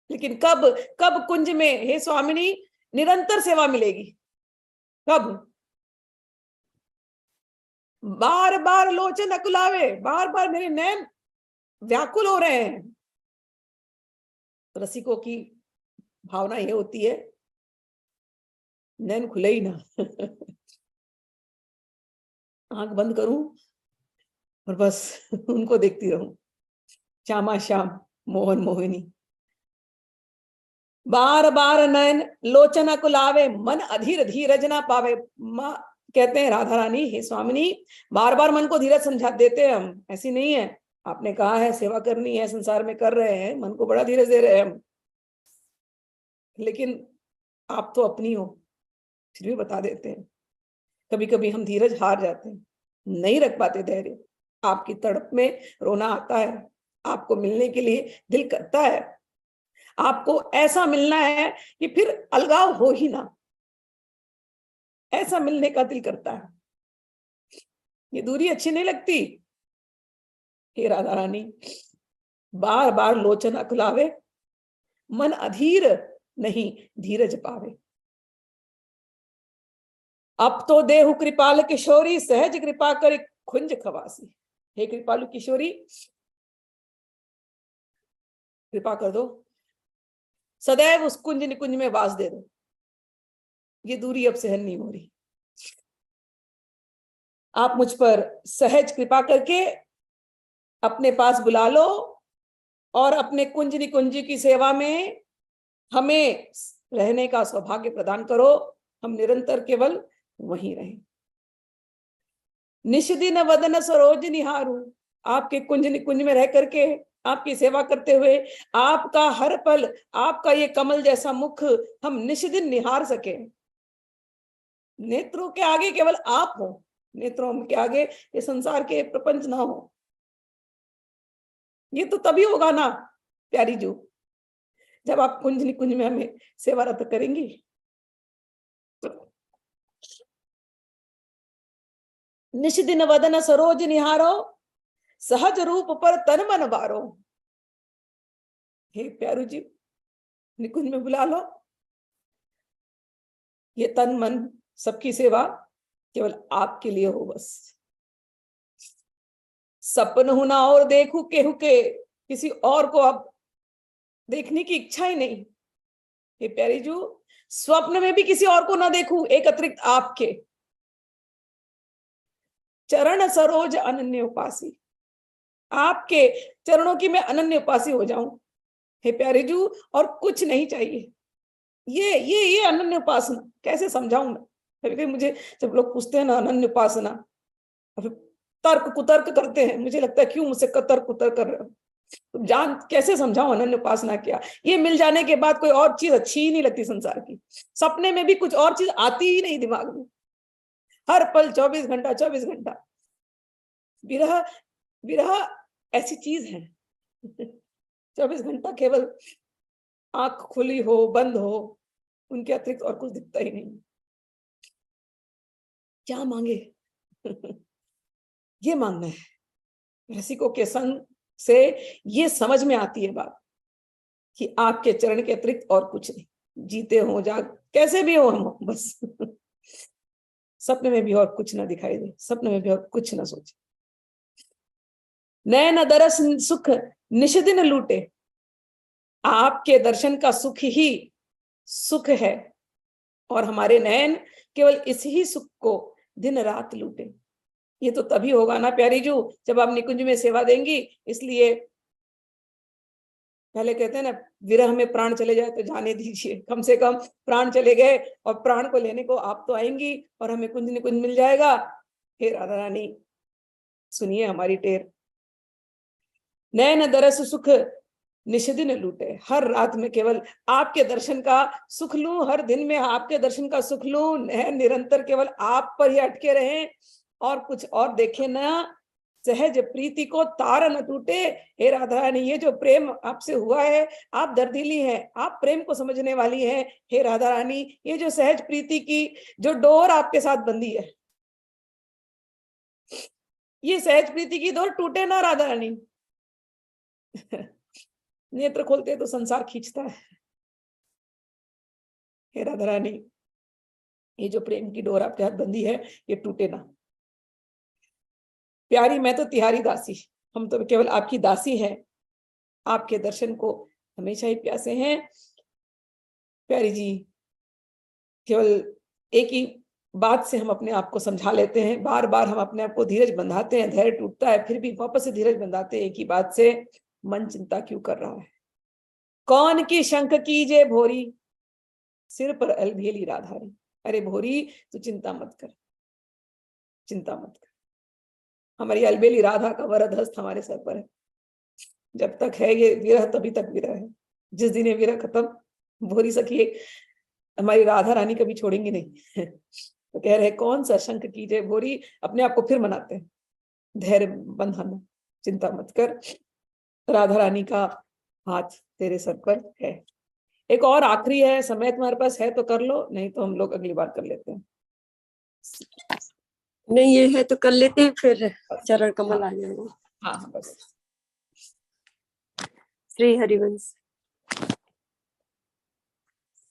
Speaker 2: लेकिन कब कब कुंज में हे स्वामिनी निरंतर सेवा मिलेगी, कब? बार बार लोचन अकुलावे, बार बार मेरे नैन व्याकुल हो रहे हैं। रसिकों की भावना ये होती है नैन खुले ही ना। आंख बंद करूं और बस उनको देखती रहूं, श्यामा श्याम मोहन मोहिनी। बार बार नयन लोचन कुलावे, मन अधीर धीरज ना पावे। माँ कहते हैं राधा रानी, हे स्वामिनी, बार बार मन को धीरज समझा देते हैं हम, ऐसी नहीं है, आपने कहा है सेवा करनी है, संसार में कर रहे हैं, मन को बड़ा धीरज दे रहे हैं हम, लेकिन आप तो अपनी हो, फिर भी बता देते हैं। कभी कभी हम धीरज हार जाते हैं, नहीं रख पाते धैर्य, आपकी तड़प में रोना आता है, आपको मिलने के लिए दिल करता है, आपको ऐसा मिलना है कि फिर अलगाव हो ही ना, ऐसा मिलने का दिल करता है, ये दूरी अच्छी नहीं लगती। हे राधा रानी, बार बार लोचन अकुलावे, मन अधीर नहीं धीरज पावे। अब तो देहु कृपाल किशोरी, सहज कृपा कर खुंज खवासी। हे कृपालु किशोरी, कृपा कर दो, सदैव उस कुंज निकुंज में वास दे दो, ये दूरी अब सहन नहीं हो रही। आप मुझ पर सहज कृपा करके अपने पास बुला लो और अपने कुंज निकुंज की सेवा में हमें रहने का सौभाग्य प्रदान करो, हम निरंतर केवल वहीं रहें। निष्दिन वदन सरोज निहारू, आपके कुंज निकुंज में रह करके आपकी सेवा करते हुए आपका हर पल, आपका ये कमल जैसा मुख हम निष्दिन निहार सके। नेत्रों के आगे केवल आप हो, नेत्रों के आगे ये संसार के प्रपंच ना हो। ये तो तभी होगा ना प्यारी जू, जब आप कुंज निकुंज में हमें सेवारत करेंगी। निष्दिन वदन सरोज निहारो, सहज रूप पर तन मन बारो। हे प्यारू जी, निकुंज में बुला लो, ये तन मन सबकी सेवा केवल आपके लिए हो बस। सपन हुना और देखू केहू के, किसी और को अब देखने की इच्छा ही नहीं। हे प्यारी जू, स्वप्न में भी किसी और को ना देखूं, एक अतिरिक्त आपके। चरण सरोज अनन्य उपासी, आपके चरणों की मैं अनन्य उपासी हो जाऊं। हे प्यारे जू, और कुछ नहीं चाहिए। ये अनन्य उपासना कैसे समझाऊं मैं? कभी मुझे जब लोग पूछते हैं ना अनन्य उपासना, तर्क कुतर्क करते हैं, मुझे लगता है क्यों मुझसे तर्क कुतर्क कर रहे हो? तो जान कैसे समझाऊं अनन्य उपासना क्या? ये मिल जाने के बाद कोई और चीज अच्छी ही नहीं लगती संसार की, सपने में भी कुछ और चीज आती ही नहीं दिमाग में, हर पल 24 घंटा 24 घंटा विरह। विरह ऐसी चीज है 24 घंटा केवल आंख खुली हो बंद हो, उनके अतिरिक्त और कुछ दिखता ही नहीं। क्या मांगे ये मांगना है। रसिकों के संग से ये समझ में आती है बात कि आपके चरण के अतिरिक्त और कुछ नहीं, जीते हो जाग कैसे भी हो हम बस सपने में भी और कुछ ना दिखाई दे, सपने में भी और कुछ ना सोचे। नैन दरस सुख निषदिन लूटे, आपके दर्शन का सुख ही सुख है और हमारे नैन केवल इस ही सुख को दिन रात लूटे। ये तो तभी होगा ना प्यारी जू, जब आप निकुंज में सेवा देंगी। इसलिए पहले कहते हैं ना, विरह में प्राण चले जाए तो जाने दीजिए, कम से कम प्राण चले गए और प्राण को लेने को आप तो आएंगी और हमें कुंज निकुंज मिल जाएगा। हे राधा रानी, सुनिए हमारी टेर। नैन दरस सुख निषदिन लूटे, हर रात में केवल आपके दर्शन का सुख लूं, हर दिन में आपके दर्शन का सुख लूं, निरंतर केवल आप पर ही अटके रहें और कुछ और देखे ना। सहज प्रीति को तार न टूटे। हे राधा रानी, ये जो प्रेम आपसे हुआ है, आप दर्दीली हैं, आप प्रेम को समझने वाली हैं। हे राधा रानी, ये जो सहज प्रीति की जो डोर आपके साथ बंधी है, ये सहज प्रीति की डोर टूटे ना राधा रानी नेत्र खोलते तो संसार खींचता है। हे राधा रानी, ये जो प्रेम की डोर आपके हाथ बंधी है, ये टूटे ना। प्यारी मैं तो तिहारी दासी, हम तो केवल आपकी दासी हैं, आपके दर्शन को हमेशा ही प्यासे हैं। प्यारी जी, केवल एक ही बात से हम अपने आप को समझा लेते हैं, बार बार हम अपने आप को धीरज बंधाते हैं, धैर्य टूटता है, फिर भी वापस से धीरज बंधाते हैं एक ही बात से, मन चिंता क्यों कर रहा है। कौन की शंख कीजे भोरी, सिर पर अलबेली राधारी। अरे भोरी तू चिंता मत कर, चिंता मत कर, हमारी अलबेली राधा का वरद हस्त हमारे सर पर है। जब तक है ये विरह तभी तक विरह है, जिस दिन ये विरह खत्म, भोरी सखी हमारी राधा रानी कभी छोड़ेंगी नहीं। तो कह रहे कौन सा शंख कीजिए भोरी, अपने आप को फिर मनाते हैं, धैर्य बंधाना, चिंता मत कर, राधा रानी का हाथ तेरे सर पर है। एक और आखिरी है, समय तुम्हारे पास है तो कर लो, नहीं तो हम लोग अगली बार कर लेते हैं।
Speaker 1: नहीं ये है तो कर लेते हैं, फिर चरण कमल आ जाएगा।
Speaker 2: हाँ बस।
Speaker 1: श्री हरिवंश।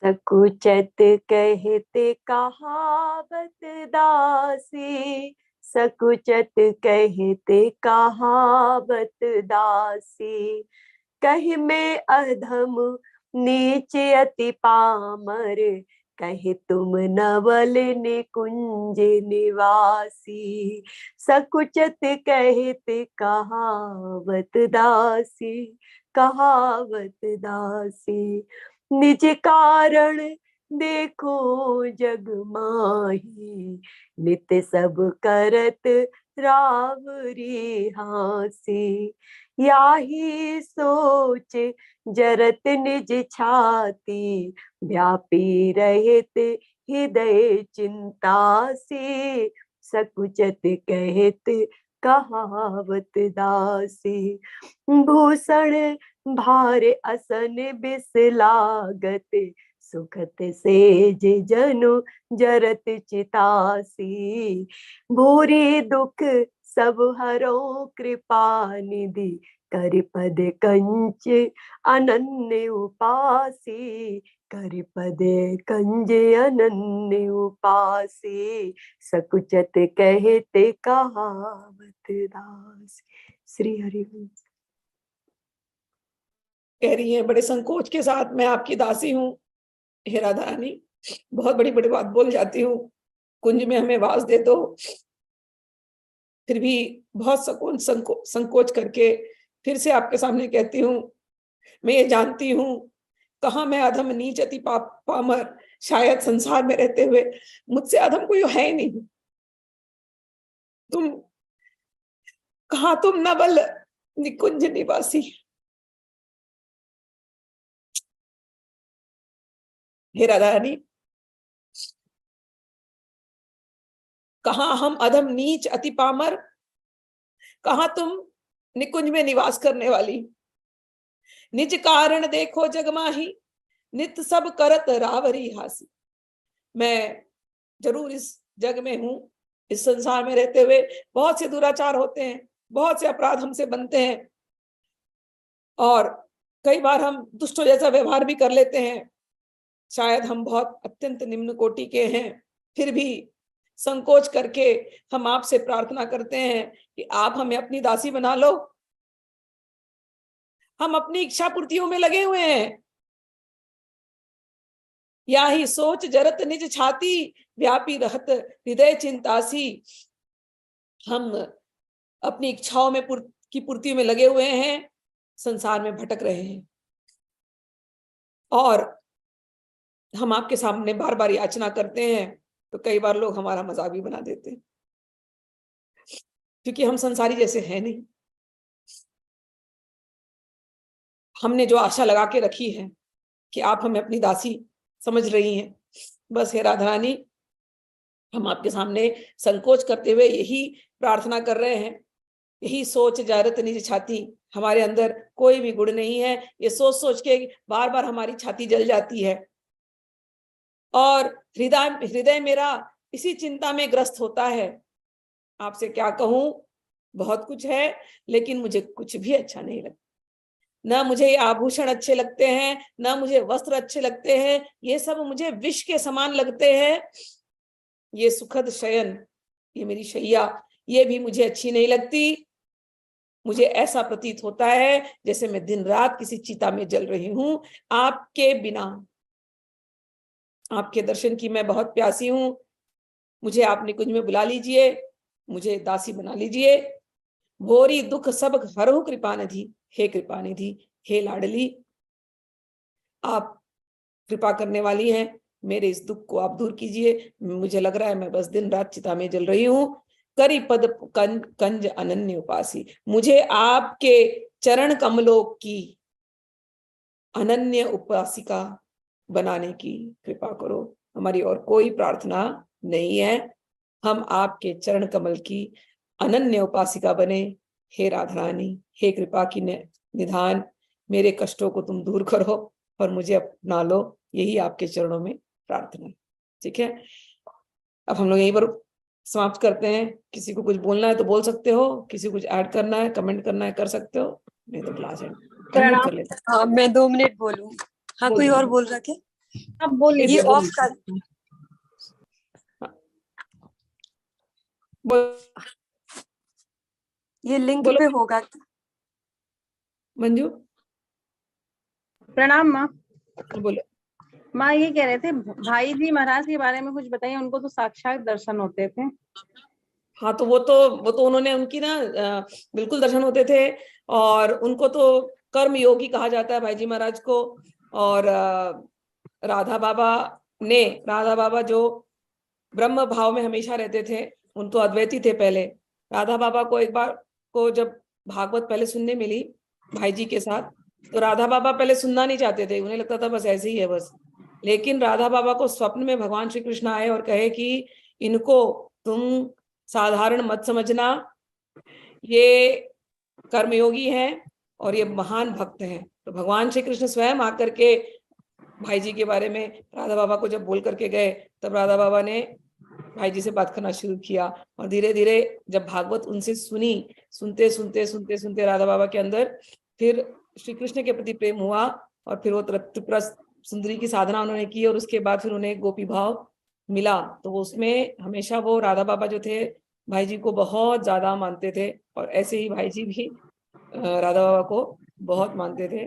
Speaker 1: सकुचत कहते कहावत दासी, सकुचत कहते कहावत दासी, कहि में अधम नीच अति पामर, कहे तुम नवल निकुंज निवासी। सकुचत कहते कहावत दासी, कहावत दासी, निज कारण देखो जग माही, नित सब करत रावरी हासी। याही सोच जरत निज छाती, व्यापी रहत हृदय चिंतासी। सकुचत कहत कहावत दासी, भूषण भार असन बिसलागत, सुखत सेज जनु जरत चितासी। भूरी दुख सब हरो कृपा निधि, कर पद कंच अनन्य उपासी, कर पद कंज अनन्य उपासी। सकुचत कहते कहावत दास। श्री हरिवंश।
Speaker 2: कह रही है बड़े संकोच के साथ, मैं आपकी दासी हूँ हे राधा रानी, बहुत बड़ी बड़ी बात बोल जाती हूँ, कुंज में हमें वास दे दो। फिर भी बहुत संकोच करके फिर से आपके सामने कहती हूँ, मैं ये जानती हूँ कहाँ मैं अधम नीच अति पामर, शायद संसार में रहते हुए मुझसे अधम कोई है ही नहीं। तुम कहाँ, तुम नवल निकुंज निवासी। हे राधा रानी, कहाँ हम अधम नीच अति पामर, कहाँ तुम निकुंज में निवास करने वाली। निज कारण देखो जगमाही, नित सब करत रावरी हासी। मैं जरूर इस जग में हूं, इस संसार में रहते हुए बहुत से दुराचार होते हैं, बहुत से अपराध हमसे बनते हैं, और कई बार हम दुष्टों जैसा व्यवहार भी कर लेते हैं। शायद हम बहुत अत्यंत निम्न कोटि के हैं, फिर भी संकोच करके हम आपसे प्रार्थना करते हैं कि आप हमें अपनी दासी बना लो। हम अपनी इच्छा पूर्तियों में लगे हुए हैं। या ही सोच जरत निज छाती, व्यापी रहत हृदय चिंतासी। हम अपनी इच्छाओं में की पूर्ति में लगे हुए हैं, संसार में भटक रहे हैं, और हम आपके सामने बार बार याचना करते हैं, तो कई बार लोग हमारा मजाक भी बना देते हैं, क्योंकि हम संसारी जैसे हैं नहीं। हमने जो आशा लगा के रखी है कि आप हमें अपनी दासी समझ रही हैं, बस हे राधा रानी, हम आपके सामने संकोच करते हुए यही प्रार्थना कर रहे हैं। यही सोच जारत निज छाती, हमारे अंदर कोई भी गुण नहीं है, ये सोच सोच के बार बार हमारी छाती जल जाती है, और हृदय हृदय मेरा इसी चिंता में ग्रस्त होता है। आपसे क्या कहूं, बहुत कुछ है, लेकिन मुझे कुछ भी अच्छा नहीं लगता। ना मुझे ये आभूषण अच्छे लगते हैं, ना मुझे वस्त्र अच्छे लगते हैं, ये सब मुझे विष के समान लगते हैं। ये सुखद शयन, ये मेरी शैया, ये भी मुझे अच्छी नहीं लगती। मुझे ऐसा प्रतीत होता है जैसे मैं दिन रात किसी चिता में जल रही हूं। आपके बिना, आपके दर्शन की मैं बहुत प्यासी हूं। मुझे आप निकुंज में बुला लीजिए, मुझे दासी बना लीजिए। भोरी दुख सब हरहु कृपा निधि, हे कृपा निधि, हे लाडली, आप कृपा करने वाली हैं, मेरे इस दुख को आप दूर कीजिए। मुझे लग रहा है मैं बस दिन रात चिता में जल रही हूँ। करी पद कंज अनन्य उपासी, मुझे आपके चरण कमलों की अनन्य उपासिका बनाने की कृपा करो। हमारी और कोई प्रार्थना नहीं है, हम आपके चरण कमल की अनन्य उपासिका बने। हे राधा रानी, हे कृपा की निधान, मेरे कष्टों को तुम दूर करो और मुझे अपना लो, यही आपके चरणों में प्रार्थना है। ठीक है, अब हम लोग यहीं पर समाप्त करते हैं। किसी को कुछ बोलना है तो बोल सकते हो, किसी को कुछ ऐड करना है, कमेंट करना है, कर सकते हो, नहीं तो क्लास एंड कर लेते।
Speaker 1: हाँ, मैं 2 मिनट बोलूं। हाँ, कोई और बोल रहा क्या?
Speaker 3: आप बोल
Speaker 1: ये
Speaker 3: लीजिए।
Speaker 1: ऑफ कर, ये लिंक
Speaker 2: बोलो
Speaker 1: पे होगा।
Speaker 2: मंजू,
Speaker 3: प्रणाम माँ।
Speaker 2: बोलो।
Speaker 3: माँ ये कह रहे थे भाई जी महाराज के बारे में कुछ बताइए, उनको तो साक्षात दर्शन होते थे।
Speaker 2: हाँ, तो वो तो उन्होंने उनकी ना बिल्कुल दर्शन होते थे, और उनको तो कर्म योगी कहा जाता है भाई जी महाराज को। और राधा बाबा जो ब्रह्म भाव में हमेशा रहते थे, उन तो अद्वैती थे पहले। राधा बाबा को एक बार को जब भागवत पहले सुनने मिली भाई जी के साथ, तो राधा बाबा पहले सुनना नहीं चाहते थे, उन्हें लगता था बस ऐसे ही है बस। लेकिन राधा बाबा को स्वप्न में भगवान श्री कृष्ण आए और कहे कि इनको तुम साधारण मत समझना, ये कर्मयोगी हैं और ये महान भक्त हैं। तो भगवान श्री कृष्ण स्वयं आकर के भाई जी के बारे में राधा बाबा को जब बोल करके गए, तब राधा बाबा ने भाई जी से बात करना शुरू किया। और धीरे धीरे जब भागवत उनसे सुनते सुनते सुनते सुनते राधा बाबा के अंदर फिर श्री कृष्ण के प्रति प्रेम हुआ, और फिर वो त्रिपुरा सुंदरी की साधना उन्होंने की, और उसके बाद फिर उन्हें गोपी भाव मिला। तो वो उसमें हमेशा वो राधा बाबा जो थे भाई जी को बहुत ज्यादा मानते थे, और ऐसे ही भाई जी भी राधा बाबा को बहुत मानते थे।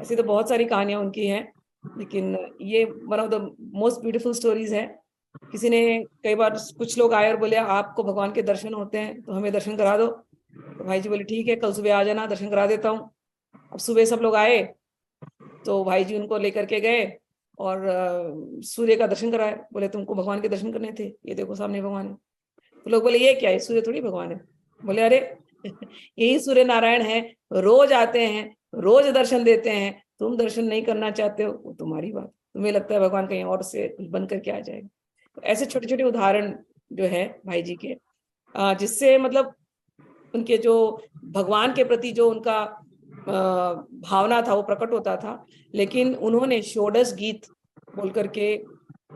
Speaker 2: ऐसी तो बहुत सारी कहानियां उनकी हैं, लेकिन ये one of the most beautiful stories है। किसी ने कई बार कुछ लोग आए और बोले आपको भगवान के दर्शन होते हैं तो हमें दर्शन करा दो। तो भाई जी बोले ठीक है, कल सुबह आ जाना, दर्शन करा देता हूँ। अब सुबह सब लोग आए तो भाई जी उनको लेकर के गए और सूर्य का दर्शन कराए। बोले तुमको भगवान के दर्शन करने थे, ये देखो सामने भगवान है। तो लोग बोले ये क्या है, सूर्य थोड़ी भगवान है। बोले अरे यही सूर्य नारायण है, रोज आते हैं, रोज दर्शन देते हैं, तुम दर्शन नहीं करना चाहते हो, वो तुम्हारी बात। तुम्हें लगता है भगवान कहीं और से बन करके आ जाएगा। तो ऐसे छोटे छोटे उदाहरण जो है भाई जी के, जिससे मतलब उनके जो भगवान के प्रति जो उनका भावना था वो प्रकट होता था। लेकिन उन्होंने षोडश गीत बोल करके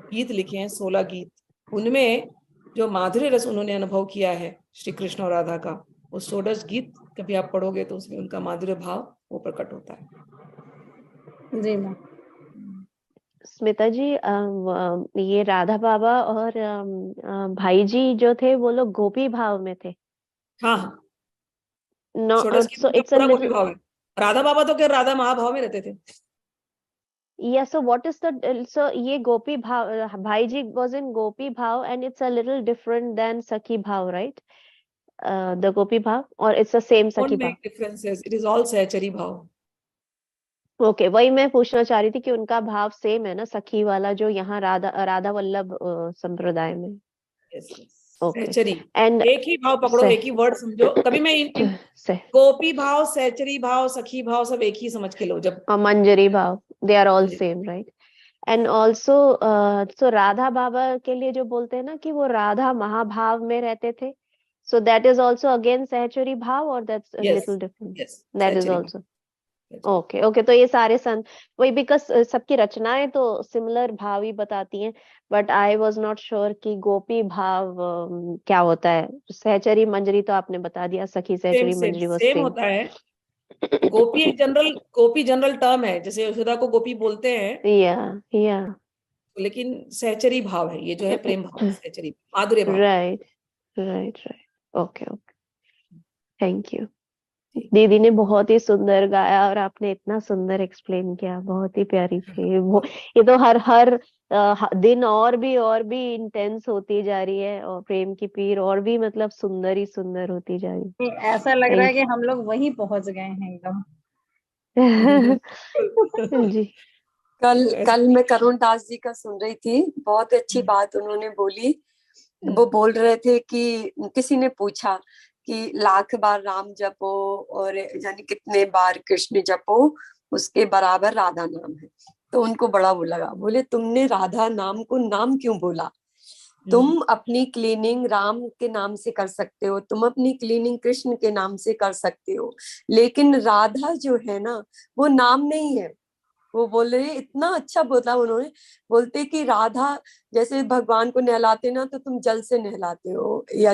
Speaker 2: गीत लिखे हैं, 16 गीत। उनमें जो माधुर्य रस उन्होंने अनुभव किया है श्री कृष्ण और राधा का, वो षोडश गीत कभी आप पढ़ोगे तो उसमें उनका माधुर्य भाव वो प्रकट होता है।
Speaker 3: जी माँ।
Speaker 4: स्मिता जी, ये राधा बाबा और भाई जी जो थे वो लोग गोपी भाव में थे।
Speaker 2: हाँ,
Speaker 4: नो,
Speaker 2: षोडश गीत
Speaker 4: so
Speaker 2: उनका
Speaker 4: it's a
Speaker 2: पूरा गोपी
Speaker 4: little,
Speaker 2: भाव है। राधा बाबा तो क्या राधा महाभाव में रहते थे।
Speaker 4: yeah, so what is the, so ये गोपी भाव, भाई जी was in गोपी भाव and it's a little different than सखी भाव, right? The गोपी भाव, or it's the same सखी
Speaker 2: Don't
Speaker 4: भाव?
Speaker 2: make differences, it is all सहचरी भाव।
Speaker 4: ओके, वही मैं पूछना चाह रही थी कि उनका भाव सेम है ना सखी वाला, जो यहाँ राधा वल्लभ संप्रदाय में।
Speaker 2: yes, yes.
Speaker 4: Okay,
Speaker 2: Sahachari,
Speaker 4: and
Speaker 2: एक ही भाव पकड़ो, एक ही वर्ड समझो। कभी मैं गोपी भाव, सहचरी भाव, सखी भाव सब एक ही समझ के लो। जब
Speaker 4: मंजरी भाव, they are all same, right? And also so Radha Baba के लिए जो बोलते हैं ना कि वो राधा महाभाव में रहते थे, so that is also again सहचरी भाव, और that's a little different, that is also okay. Okay, तो ये सारे संत वही, बिकॉज सबकी रचनाएं तो सिमिलर भाव ही बताती हैं, but I was not sure कि गोपी भाव क्या होता है। सहचरी मंजरी तो आपने बता दिया, सखी सहचरी मंजरी वो
Speaker 2: सेम
Speaker 4: सेम
Speaker 2: होता है। गोपी एक जनरल टर्म है, जैसे यशोदा को गोपी बोलते हैं,
Speaker 4: या
Speaker 2: लेकिन सहचरी भाव है ये जो है, प्रेम भाव, सहचरी माधुर्य भाव।
Speaker 4: Right right right, okay okay, thank you. दीदी ने बहुत ही सुंदर गाया और आपने इतना सुंदर एक्सप्लेन किया, बहुत ही प्यारी थी वो। ये तो हर हर दिन और भी इंटेंस होती जा रही है, और प्रेम की पीर और भी मतलब सुंदर ही सुंदर होती जा रही
Speaker 3: ऐसा लग रहा है
Speaker 4: Thank
Speaker 3: कि हम लोग वहीं पहुंच गए हैं एकदम।
Speaker 4: you. जी।
Speaker 1: कल मैं करुण दास जी का सुन रही थी, बहुत अच्छी बात उन्होंने बोली। वो बोल रहे थे कि किसी ने पूछा कि लाख बार राम जपो और यानी कितने बार कृष्ण जपो उसके बराबर राधा नाम है। तो उनको बड़ा वो लगा, बोले तुमने राधा नाम को नाम क्यों बोला? तुम अपनी क्लीनिंग राम के नाम से कर सकते हो, तुम अपनी क्लीनिंग कृष्ण के नाम से कर सकते हो, लेकिन राधा जो है ना वो नाम नहीं है। वो बोल रहे, इतना अच्छा बोला उन्होंने, बोलते कि राधा जैसे भगवान को नहलाते ना तो तुम जल से नहलाते हो, या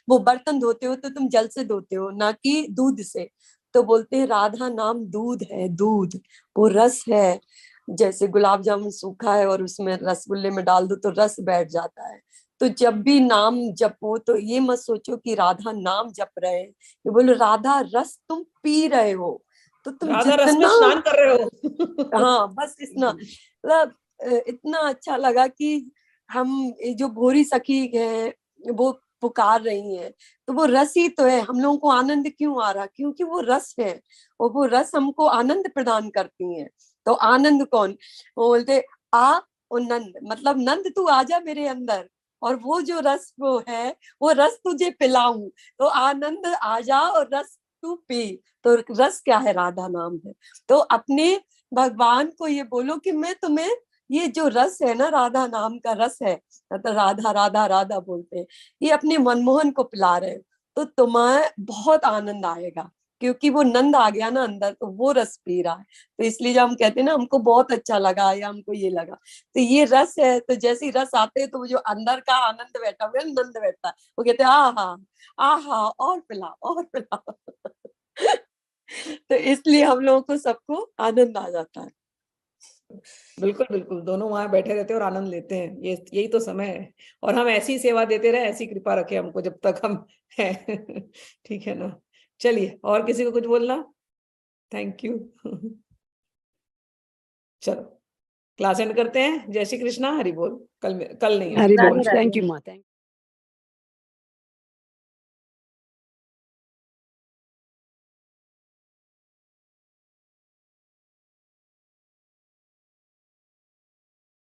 Speaker 1: वो बर्तन धोते हो तो तुम जल से धोते हो, ना कि दूध से। तो बोलते हैं राधा नाम दूध है, दूध वो रस है। जैसे गुलाब जामुन सूखा है और उसमें रसगुल्ले में डाल दो तो रस बैठ जाता है। तो जब भी नाम जपो तो ये मत सोचो कि राधा नाम जप रहे हैं, ये बोलो राधा रस तुम पी रहे हो। तो तुम
Speaker 2: राधा रस में
Speaker 1: जितना,
Speaker 2: स्नान कर रहे हो।
Speaker 1: हाँ बस इतना, मतलब इतना अच्छा लगा कि हम ये जो भोरी सखी है वो पुकार रही हैं, तो वो रस ही तो है। हम लोगों को आनंद क्यों आ रहा? क्योंकि वो रस है, और वो रस हमको आनंद प्रदान करती हैं। तो आनंद कौन? वो बोलते आ और नंद, मतलब नंद तू आजा मेरे अंदर, और वो जो रस वो है वो रस तुझे पिलाऊं। तो आनंद आजा और रस तू पी। तो रस क्या है? राधा नाम है। तो अपने भगवान को ये बोलो कि मैं तुम्हें ये जो रस है ना, राधा नाम का रस है, तो राधा राधा राधा बोलते हैं, ये अपने मनमोहन को पिला रहे हैं, तो तुम्हें बहुत आनंद आएगा, क्योंकि वो नंद आ गया ना अंदर, तो वो रस पी रहा है। तो इसलिए जब हम कहते हैं ना हमको बहुत अच्छा लगा या हमको ये लगा, तो ये रस है। तो जैसे ही रस आते हैं तो वो जो अंदर का आनंद बैठा हुआ है, नंद बैठता है, वो कहते हैं आहा आहा और पिला और पिला। तो इसलिए हम लोगों को सबको आनंद आ जाता है।
Speaker 2: बिल्कुल बिल्कुल, दोनों वहां बैठे रहते हैं और आनंद लेते हैं। ये यही तो समय है, और हम ऐसी सेवा देते रहे, ऐसी कृपा रखे हमको जब तक हम हैं। ठीक है ना? चलिए, और किसी को कुछ बोलना? Thank you. चलो, क्लास एंड करते हैं। जय श्री कृष्णा, हरि बोल। कल नहीं है।
Speaker 1: हरि
Speaker 3: राधे
Speaker 1: बोल।
Speaker 3: राधे।
Speaker 1: थैंक यू माता।